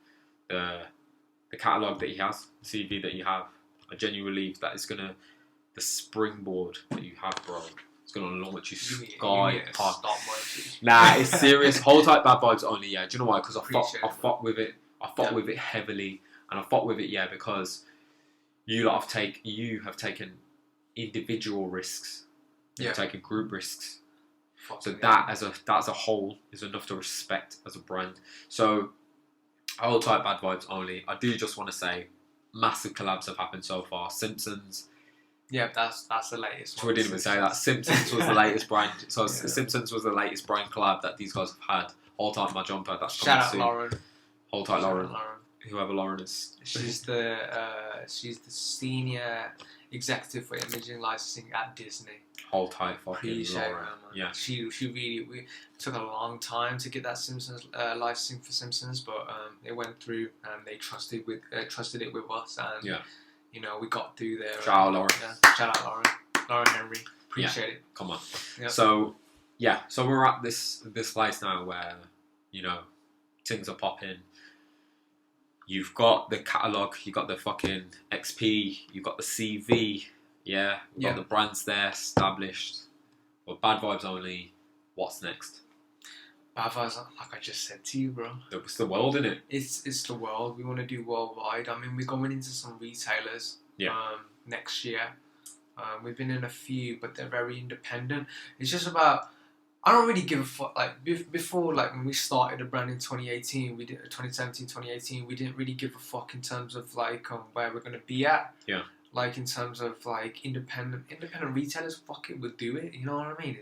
The catalogue that he has, the CV that you have, I genuinely believe that it's gonna, the springboard that you have, bro, it's gonna launch you sky high. Nah, it's serious. Hold tight, Bad Vibes Only. Do you know why? Because I fought with it. I fought with it heavily, and I fought with it, because you have taken individual risks. You've taken group risks. That as a whole is enough to respect as a brand. So hold tight, Bad Vibes Only. I do just want to say, massive collabs have happened so far. Simpsons. Yeah, that's the latest So one. we didn't even say that. Simpsons was the latest brand. So Yeah. Simpsons was the latest brand collab that these guys have had. Hold tight, my jumper. That's Shout coming out soon. Lauren. Hold tight, Lauren. Whoever Lauren is. She's the senior executive for imaging licensing at Disney. Hold tight, fucking Appreciate Lauren. her, man. Yeah. She really, we took a long time to get that Simpsons licensing for Simpsons, but it went through and they trusted it with us, and we got through there. Shout out Lauren. Shout out Lauren Henry. Appreciate it. Come on. Yep. So we're at this place now where things are popping. You've got the catalogue, you got the fucking XP, you got the CV, you got the brands there established. But Bad Vibes Only, what's next? Bad Vibes, like I just said to you, bro. It's the world, innit? It's the world. We want to do worldwide. I mean, we're going into some retailers next year. We've been in a few, but they're very independent. It's just about, I don't really give a fuck. Like before, like when we started the brand in 2018, 2018, we didn't really give a fuck in terms of like where we're gonna be at. Yeah. Like in terms of like independent retailers, fuck it, we'll do it. You know what I mean?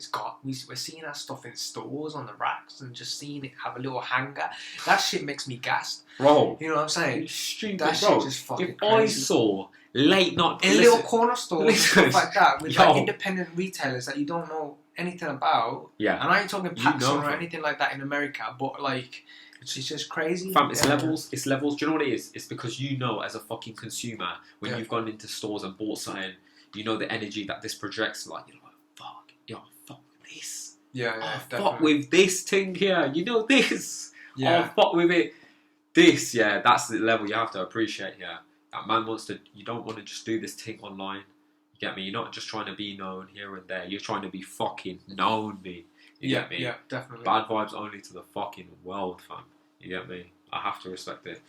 We're seeing our stuff in stores on the racks and just seeing it have a little hanger. That shit makes me gassed. Bro, you know what I'm saying? It's stupid, that bro. Shit just fucking if crazy. I saw Late Night in little corner stores and stuff like that with like independent retailers that you don't know anything about. Yeah. And I ain't talking Paxson or anything like that in America, but like it's just crazy. Fam, it's levels. It's levels. Do you know what it is? It's because as a fucking consumer, when you've gone into stores and bought something, the energy that this projects. Like you're like, fuck with this. Fuck with this thing here. This. Fuck with it. This. That's the level you have to appreciate. That man wants to. You don't want to just do this thing online. You get me? You're not just trying to be known here and there. You're trying to be fucking known, me. You get me? Yeah, definitely. Bad Vibes Only to the fucking world, fam. You get me? I have to respect it.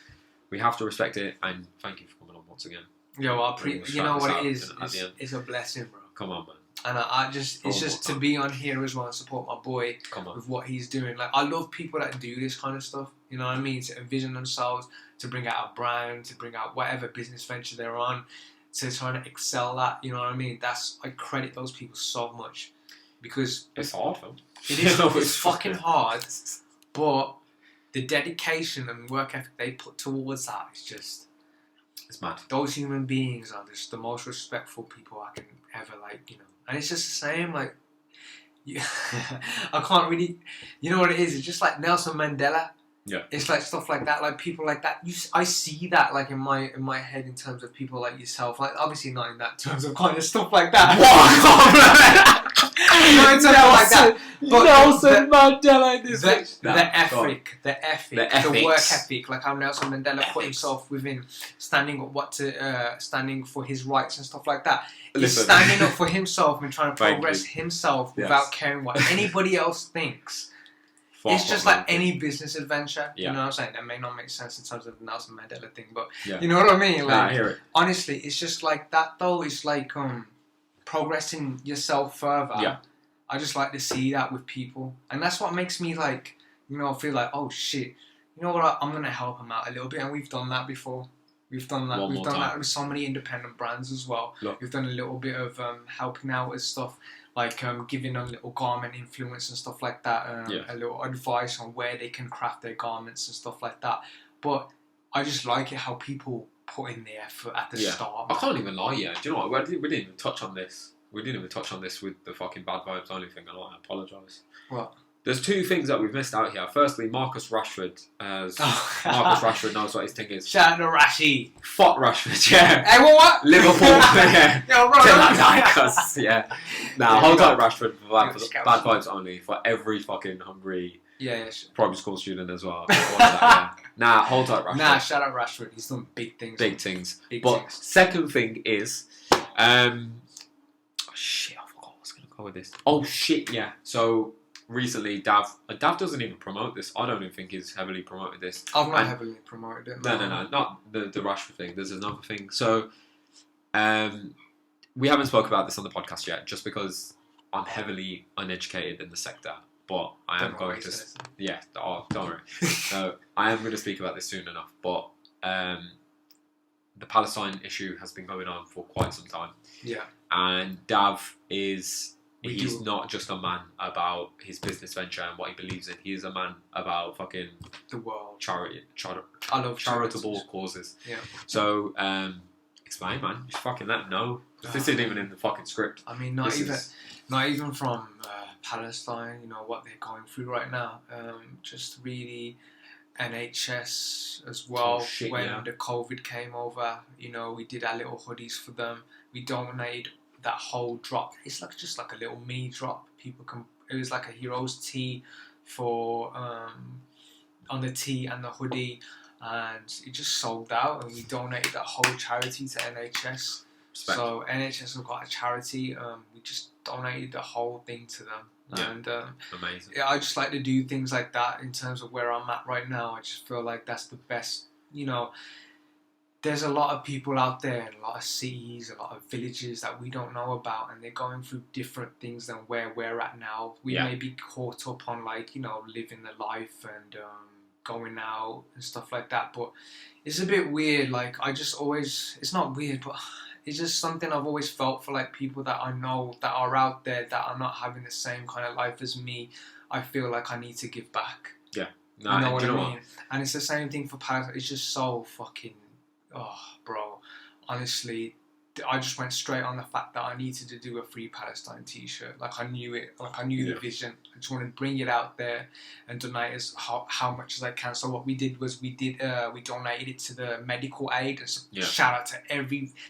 We have to respect it, and thank you for coming on once again. Yo, you know what it is? It's a blessing, bro. Come on, man. And it's just to be on here as well and support my boy with what he's doing. Like, I love people that do this kind of stuff. You know what I mean? To envision themselves, to bring out a brand, to bring out whatever business venture they're on, to try to excel at. You know what I mean? I credit those people so much because it's hard, fam. It is. It's fucking hard, but the dedication and work ethic they put towards that is just. It's mad. Those human beings are just the most respectful people I can ever and it's just the same. Like, I can't really. You know what it is? It's just like Nelson Mandela. Yeah. It's like stuff like that, like people like that. I see that like in my head in terms of people like yourself. Like obviously not in that terms of kind of stuff like that. Not in terms of like that. But Nelson Mandela. The ethic, the work ethics. ethic, like how Nelson Mandela put himself within standing standing for his rights and stuff like that. He's standing up for himself and trying to progress himself without caring what anybody else thinks. It's just like any business adventure, you know what I'm saying? That may not make sense in terms of the Nelson Mandela thing, but you know what I mean? Like, I hear it. Honestly, it's just like that though. It's like progressing yourself further. Yeah. I just like to see that with people, and that's what makes me like, feel like, oh shit, you know what? I'm gonna help them out a little bit, and we've done that before. We've done that. We've done that with so many independent brands as well. We've done a little bit of helping out with stuff. Like giving them little garment influence and stuff like that, a little advice on where they can craft their garments and stuff like that. But I just like it how people put in the effort at the start. I can't even lie, do you know what? We didn't even touch on this. We didn't even touch on this with the fucking bad vibes only thing, and I apologise. What? There's two things that we've missed out here. Firstly, Marcus Rashford. Marcus Rashford knows what his thing is. Shout out to Rashi. Fuck Rashford, yeah. Hey, what? Liverpool, yeah. Yo, bro. Till I die, cuz, yeah. Nah, hold tight Rashford for bad vibes only for every fucking hungry primary school student as well. Nah, hold tight Rashford. Nah, shout out Rashford. He's done big things. Big things. Second thing is, shit, I forgot what I was going to go with this. Oh shit, yeah. So recently, Dav doesn't even promote this. I don't even think he's heavily promoted this. I've not heavily promoted it. No, not the Rashford thing. There's another thing. So, we haven't spoke about this on the podcast yet, just because I'm heavily uneducated in the sector. But I am going to. Yeah, don't worry. So I am going to speak about this soon enough. But the Palestine issue has been going on for quite some time. Yeah. And Dav is. He's not just a man about his business venture and what he believes in. He is a man about fucking the world, I love charitable causes. Yeah. So, explain, man. Just fucking let him know. This isn't even in the fucking script. I mean, not even from Palestine. You know what they're going through right now. Just really NHS as well. When the COVID came over, we did our little hoodies for them. We donated that whole drop. It's just like a little mini drop. It was like a hero's tee for on the tee and the hoodie, and it just sold out, and we donated that whole charity to NHS. Respect. So NHS have got a charity. We just donated the whole thing to them. And amazing. I just like to do things like that in terms of where I'm at right now. I just feel like that's the best. There's a lot of people out there in a lot of cities, a lot of villages that we don't know about, and they're going through different things than where we're at now. We may be caught up on living the life and going out and stuff like that, but it's a bit weird. Like it's not weird, but it's just something I've always felt for like people that I know that are out there that are not having the same kind of life as me. I feel like I need to give back. Yeah, no, you know what I mean? And it's the same thing for Palestine. It's just so fucking. Oh, bro, honestly, I just went straight on the fact that I needed to do a Free Palestine t-shirt. Like, I knew it. Like, I knew the vision. I just wanted to bring it out there and donate how much as I can. So what we did was we donated it to the medical aid. And shout out to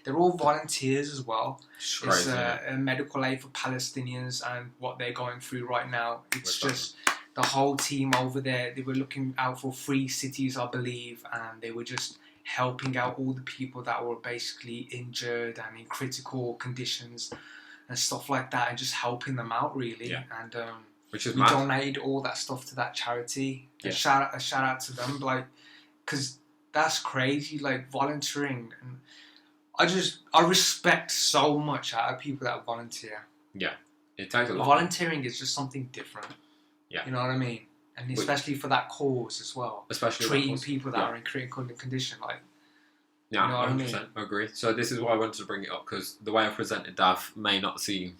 they're all volunteers as well. It's a medical aid for Palestinians and what they're going through right now. It's just the whole team over there. They were looking out for 3 cities, I believe, and they were just helping out all the people that were basically injured and in critical conditions and stuff like that, and just helping them out really. And which is we donated all that stuff to that charity. A shout out to them, like, because that's crazy, like volunteering. And I respect so much out of people that volunteer. Yeah, it takes a lot. Volunteering is just something different. Yeah, you know what I mean. And especially for that cause as well. Especially treating people that are in critical condition, like. Yeah, 100%. I agree. So this is why I wanted to bring it up, because the way I presented Dav may not seem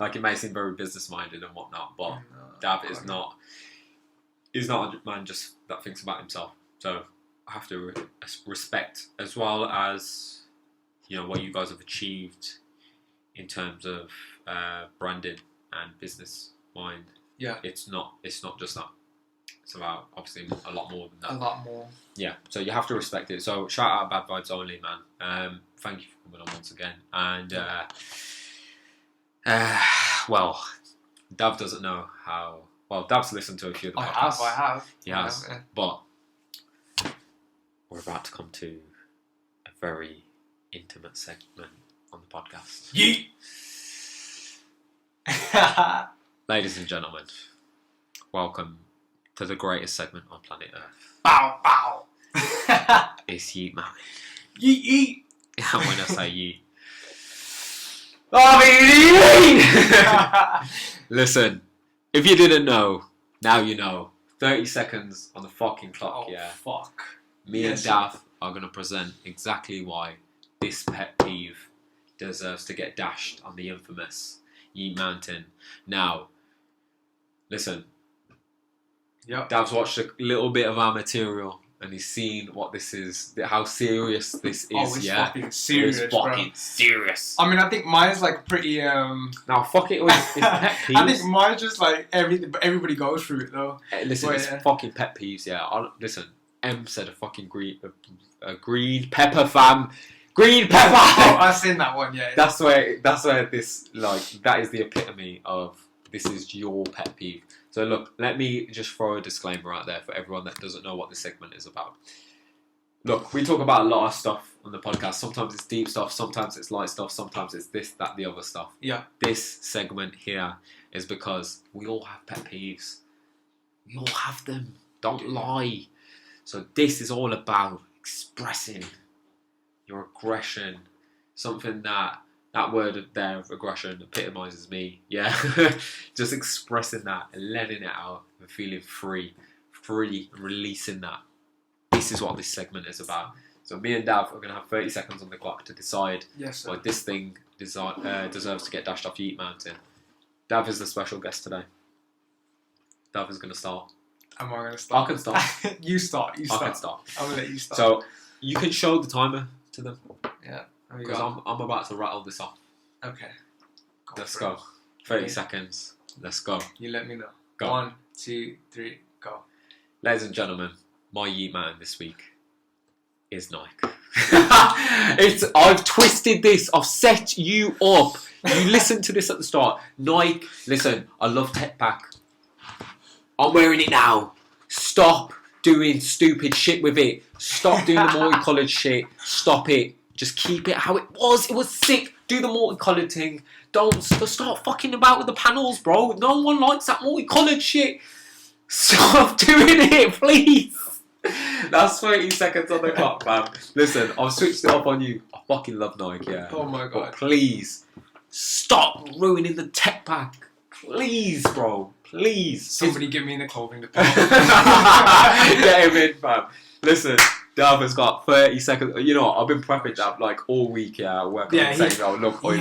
like it may seem very business minded and whatnot, but Dav is not a man just that thinks about himself. So I have to respect, as well as what you guys have achieved in terms of branding and business mind. Yeah. It's not just that. It's about obviously a lot more than that. A lot more. Yeah, so you have to respect it. So shout out Bad Vibes Only, man. Thank you for coming on once again. And well, Dav doesn't know how. Well, Dav's listened to a few of the podcasts. I have. He has, yeah. But we're about to come to a very intimate segment on the podcast. Yeet! Ladies and gentlemen, welcome to the greatest segment on planet Earth. Bow, bow. It's Yeet Mountain. Yeet, yeet. And when I say yeet, I mean yeet! Listen, if you didn't know, now you know. 30 seconds on the fucking clock, yeah. Fuck. Me and Dav are going to present exactly why this pet peeve deserves to get dashed on the infamous Yeet Mountain. Now, listen. Yep. Dav's watched a little bit of our material and he's seen what this is, how serious this is. Oh, it's fucking serious, It's fucking serious. I mean, I think mine's like pretty. Now, fuck it, it's pet peeves. I think mine's just like everybody goes through it though. Listen, it's fucking pet peeves, yeah. Listen, M said a fucking green pepper, fam. Green pepper! Oh, I've seen that one, yeah. That's where this, like, that is the epitome of this is your pet peeve. So look, let me just throw a disclaimer out there for everyone that doesn't know what this segment is about. Look, we talk about a lot of stuff on the podcast. Sometimes it's deep stuff, sometimes it's light stuff, sometimes it's this, that, the other stuff. Yeah. This segment here is because we all have pet peeves. We all have them. Don't lie. So this is all about expressing your aggression. Something that word there of aggression epitomizes me. Yeah. Just expressing that and letting it out and feeling free, releasing that. This is what this segment is about. So me and Dav are going to have 30 seconds on the clock to decide why this thing deserves to get dashed off Yeet Mountain. Dav is the special guest today. Dav is going to start. Am I going to start? I can start. You start. I can start. I'm going to let you start. So you can show the timer to them. Yeah. Because I'm about to rattle this off. Okay. Let's go. 30 seconds. Let's go. You let me know. Go. 1, 2, 3, go. Ladies and gentlemen, my Yeet Man this week is Nike. I've twisted this. I've set you up. You listened to this at the start. Nike. Listen, I love Tech Pack. I'm wearing it now. Stop doing stupid shit with it. Stop doing the multicolored shit. Stop it. Just keep it how it was. It was sick. Do the multicolored thing. Don't start fucking about with the panels, bro. No one likes that multicolored shit. Stop doing it, please. That's 30 seconds on the clock, man. Listen, I've switched it up on you. I fucking love Nike, yeah. Oh my god. But please, stop ruining the Tech Pack. Please, bro. Please. Somebody give me the clothing department. Get him in, fam. Listen, Dav has got 30 seconds. You know what? I've been prepping Dav like all week, yeah. Working on saying, oh, look, bro.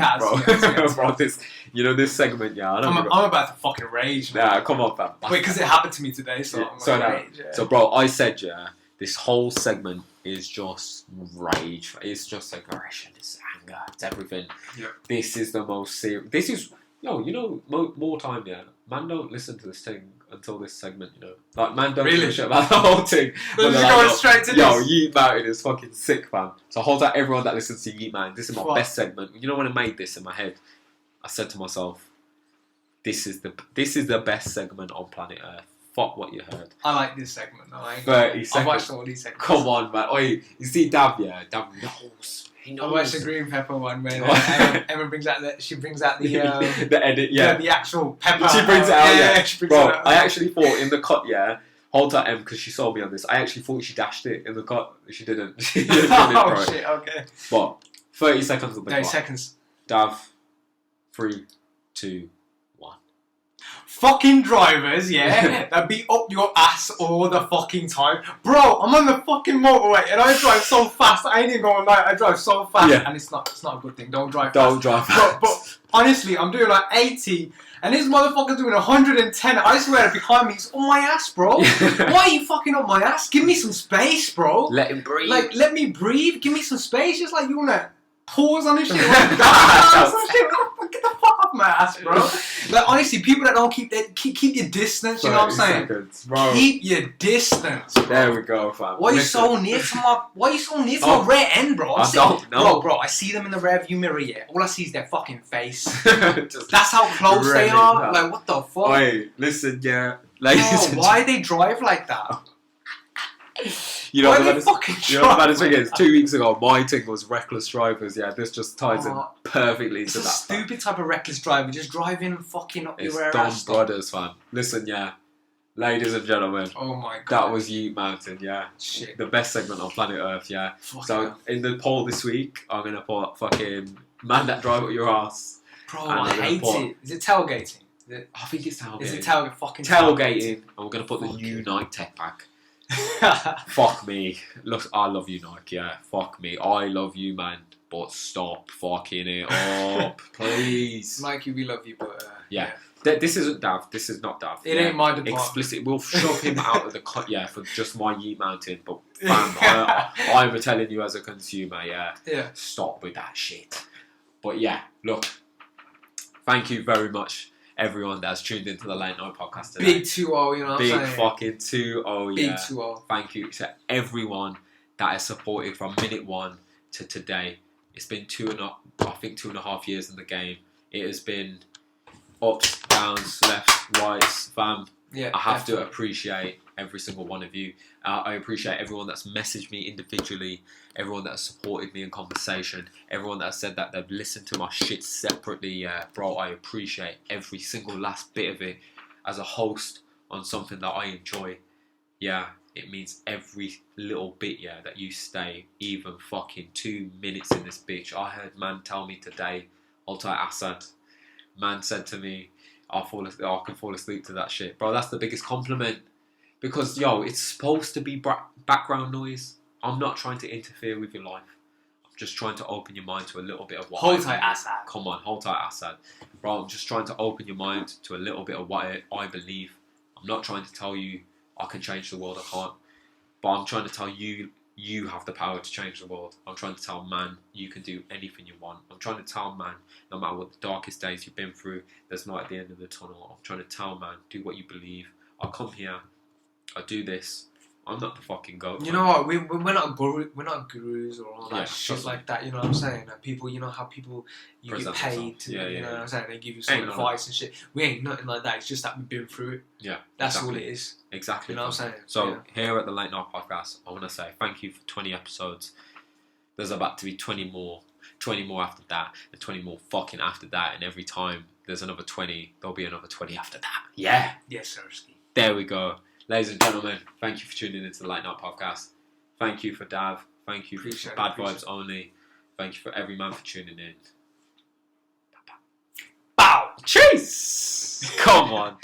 Bro, this, this segment, yeah. I'm about to fucking rage, man. Yeah, come on, fam. Wait, because it happened to me today, so I'm going to rage. Yeah. So, bro, I said, yeah, this whole segment is just rage. It's just aggression. It's anger. It's everything. Yeah. This is the most serious. This is, more time, yeah. Man, don't listen to this thing until this segment, Like, man, don't give a shit about the whole thing. But just going straight to this. Yeet Mountain is fucking sick, fam. So hold out everyone that listens to Yeet Mountain. This is my best segment. You know when I made this in my head, I said to myself, this is the best segment on planet Earth. Fuck what you heard. I like this segment, though. 30 seconds. I've watched all these segments. Come on, man. Oi, you see Dav, yeah? Dav knows. I watched the green pepper one where Emma brings out the the edit, yeah. The actual pepper. She brings it out, yeah. She brings it out. I actually thought in the cut, yeah. Hold that M because she saw me on this. I actually thought she dashed it in the cut. She didn't. She didn't oh shit! Okay. But 30 seconds on the clock. 30 seconds. Dav, 3, 2, 1. Fucking drivers, yeah, that be up your ass all the fucking time. Bro, I'm on the fucking motorway and I drive so fast. I ain't even going night. I drive so fast, and it's not a good thing. Don't drive fast. Don't drive fast. But honestly, I'm doing like 80, and this motherfucker's doing 110. I swear, behind me, he's on my ass, bro. Why are you fucking on my ass? Give me some space, bro. Let him breathe. Like, let me breathe. Give me some space. Just like you wanna pause on this shit. Get the fuck off my ass, bro. Like, honestly, people that don't keep your distance, you know what I'm saying? Seconds, bro. Keep your distance, bro. There we go, fam. Why are you so near to my rear end, bro? I don't know. Bro, I see them in the rear view mirror, yeah. All I see is their fucking face. Just That's how close they are. Like, what the fuck? Wait, listen, yeah. Ladies and why they drive like that? You know Why what they the fucking baddest thing drive is? like 2 weeks ago, my thing was reckless drivers. Yeah, this just ties in perfectly It's to a that. stupid type of reckless driver, just driving fucking up It's your rear dumb ass. brothers, fam. Listen, yeah. Ladies and gentlemen, Oh my god. that was Yeet Mountain, yeah. Shit. The best segment on planet Earth, yeah. Fuck So, yeah. in the poll this week, I'm going to put fucking man that drive up your ass. Bro, And I I'm gonna hate put- it. Is it tailgating? I think it's tailgating. Is it fucking Tailgating. And we're going to put the Fuck new it. Nike Tech Pack. Fuck me. Look, I love you, Nike, yeah. Fuck me. I love you, man. But stop fucking it up, please. Nike, we love you, but Yeah. This isn't Dav. This is not Dav. It ain't my department. Explicit. We'll shove him out of the yeah, for just my Yeet Mountain. But fam, I'm telling you as a consumer, yeah. Yeah. Stop with that shit. But yeah, look. Thank you very much, everyone that's tuned into the Late Night Phovcast today. Big 2-0, you know what I'm saying? Big fucking 2-0, yeah. Big 2-0. Thank you to everyone that has supported from minute one to today. It's been 2.5 years in the game. It has been ups, downs, lefts, rights, fam. Yeah. I have to appreciate every single one of you. I appreciate everyone that's messaged me individually, everyone that has supported me in conversation, everyone that has said that they've listened to my shit separately. Bro, I appreciate every single last bit of it. As a host on something that I enjoy, yeah, it means every little bit, yeah, that you stay even fucking 2 minutes in this bitch. I heard man tell me today, Altai Assad, man said to me, I can fall asleep to that shit. Bro, that's the biggest compliment. Because, yo, it's supposed to be background noise. I'm not trying to interfere with your life. I'm just trying to open your mind to a little bit of what Hold tight, Assad. Come on, hold tight, Assad. Bro, I'm just trying to open your mind to a little bit of what I believe. I'm not trying to tell you I can change the world, I can't. But I'm trying to tell you, you have the power to change the world. I'm trying to tell man, you can do anything you want. I'm trying to tell man, no matter what the darkest days you've been through, there's light at the end of the tunnel. I'm trying to tell man, do what you believe. I come here, I do this. I'm not the fucking goat. You know what? We're not gurus or all that shit trust me. like that. You know what I'm saying? Like people, you know how people you Present get paid themselves. to, Yeah, you yeah, know yeah. what I'm saying? They give you some Ain't advice and shit. We ain't nothing like that. It's just that we've been through it. Yeah, That's exactly. all it is. Exactly. You know what I'm saying? So Yeah. here at the Late Night Phovcast, I want to say thank you for 20 episodes. There's about to be 20 more after that, and 20 more fucking after that, and every time there's another 20, there'll be another 20 after that. Yeah. Yes, Sirski. There we go. Ladies and gentlemen, thank you for tuning into the Late Night Phovcast. Thank you for Dav. Thank you Appreciate for it, Bad appreciate Vibes Only. Thank you for every man for tuning in. Bow. Cheers! Come on.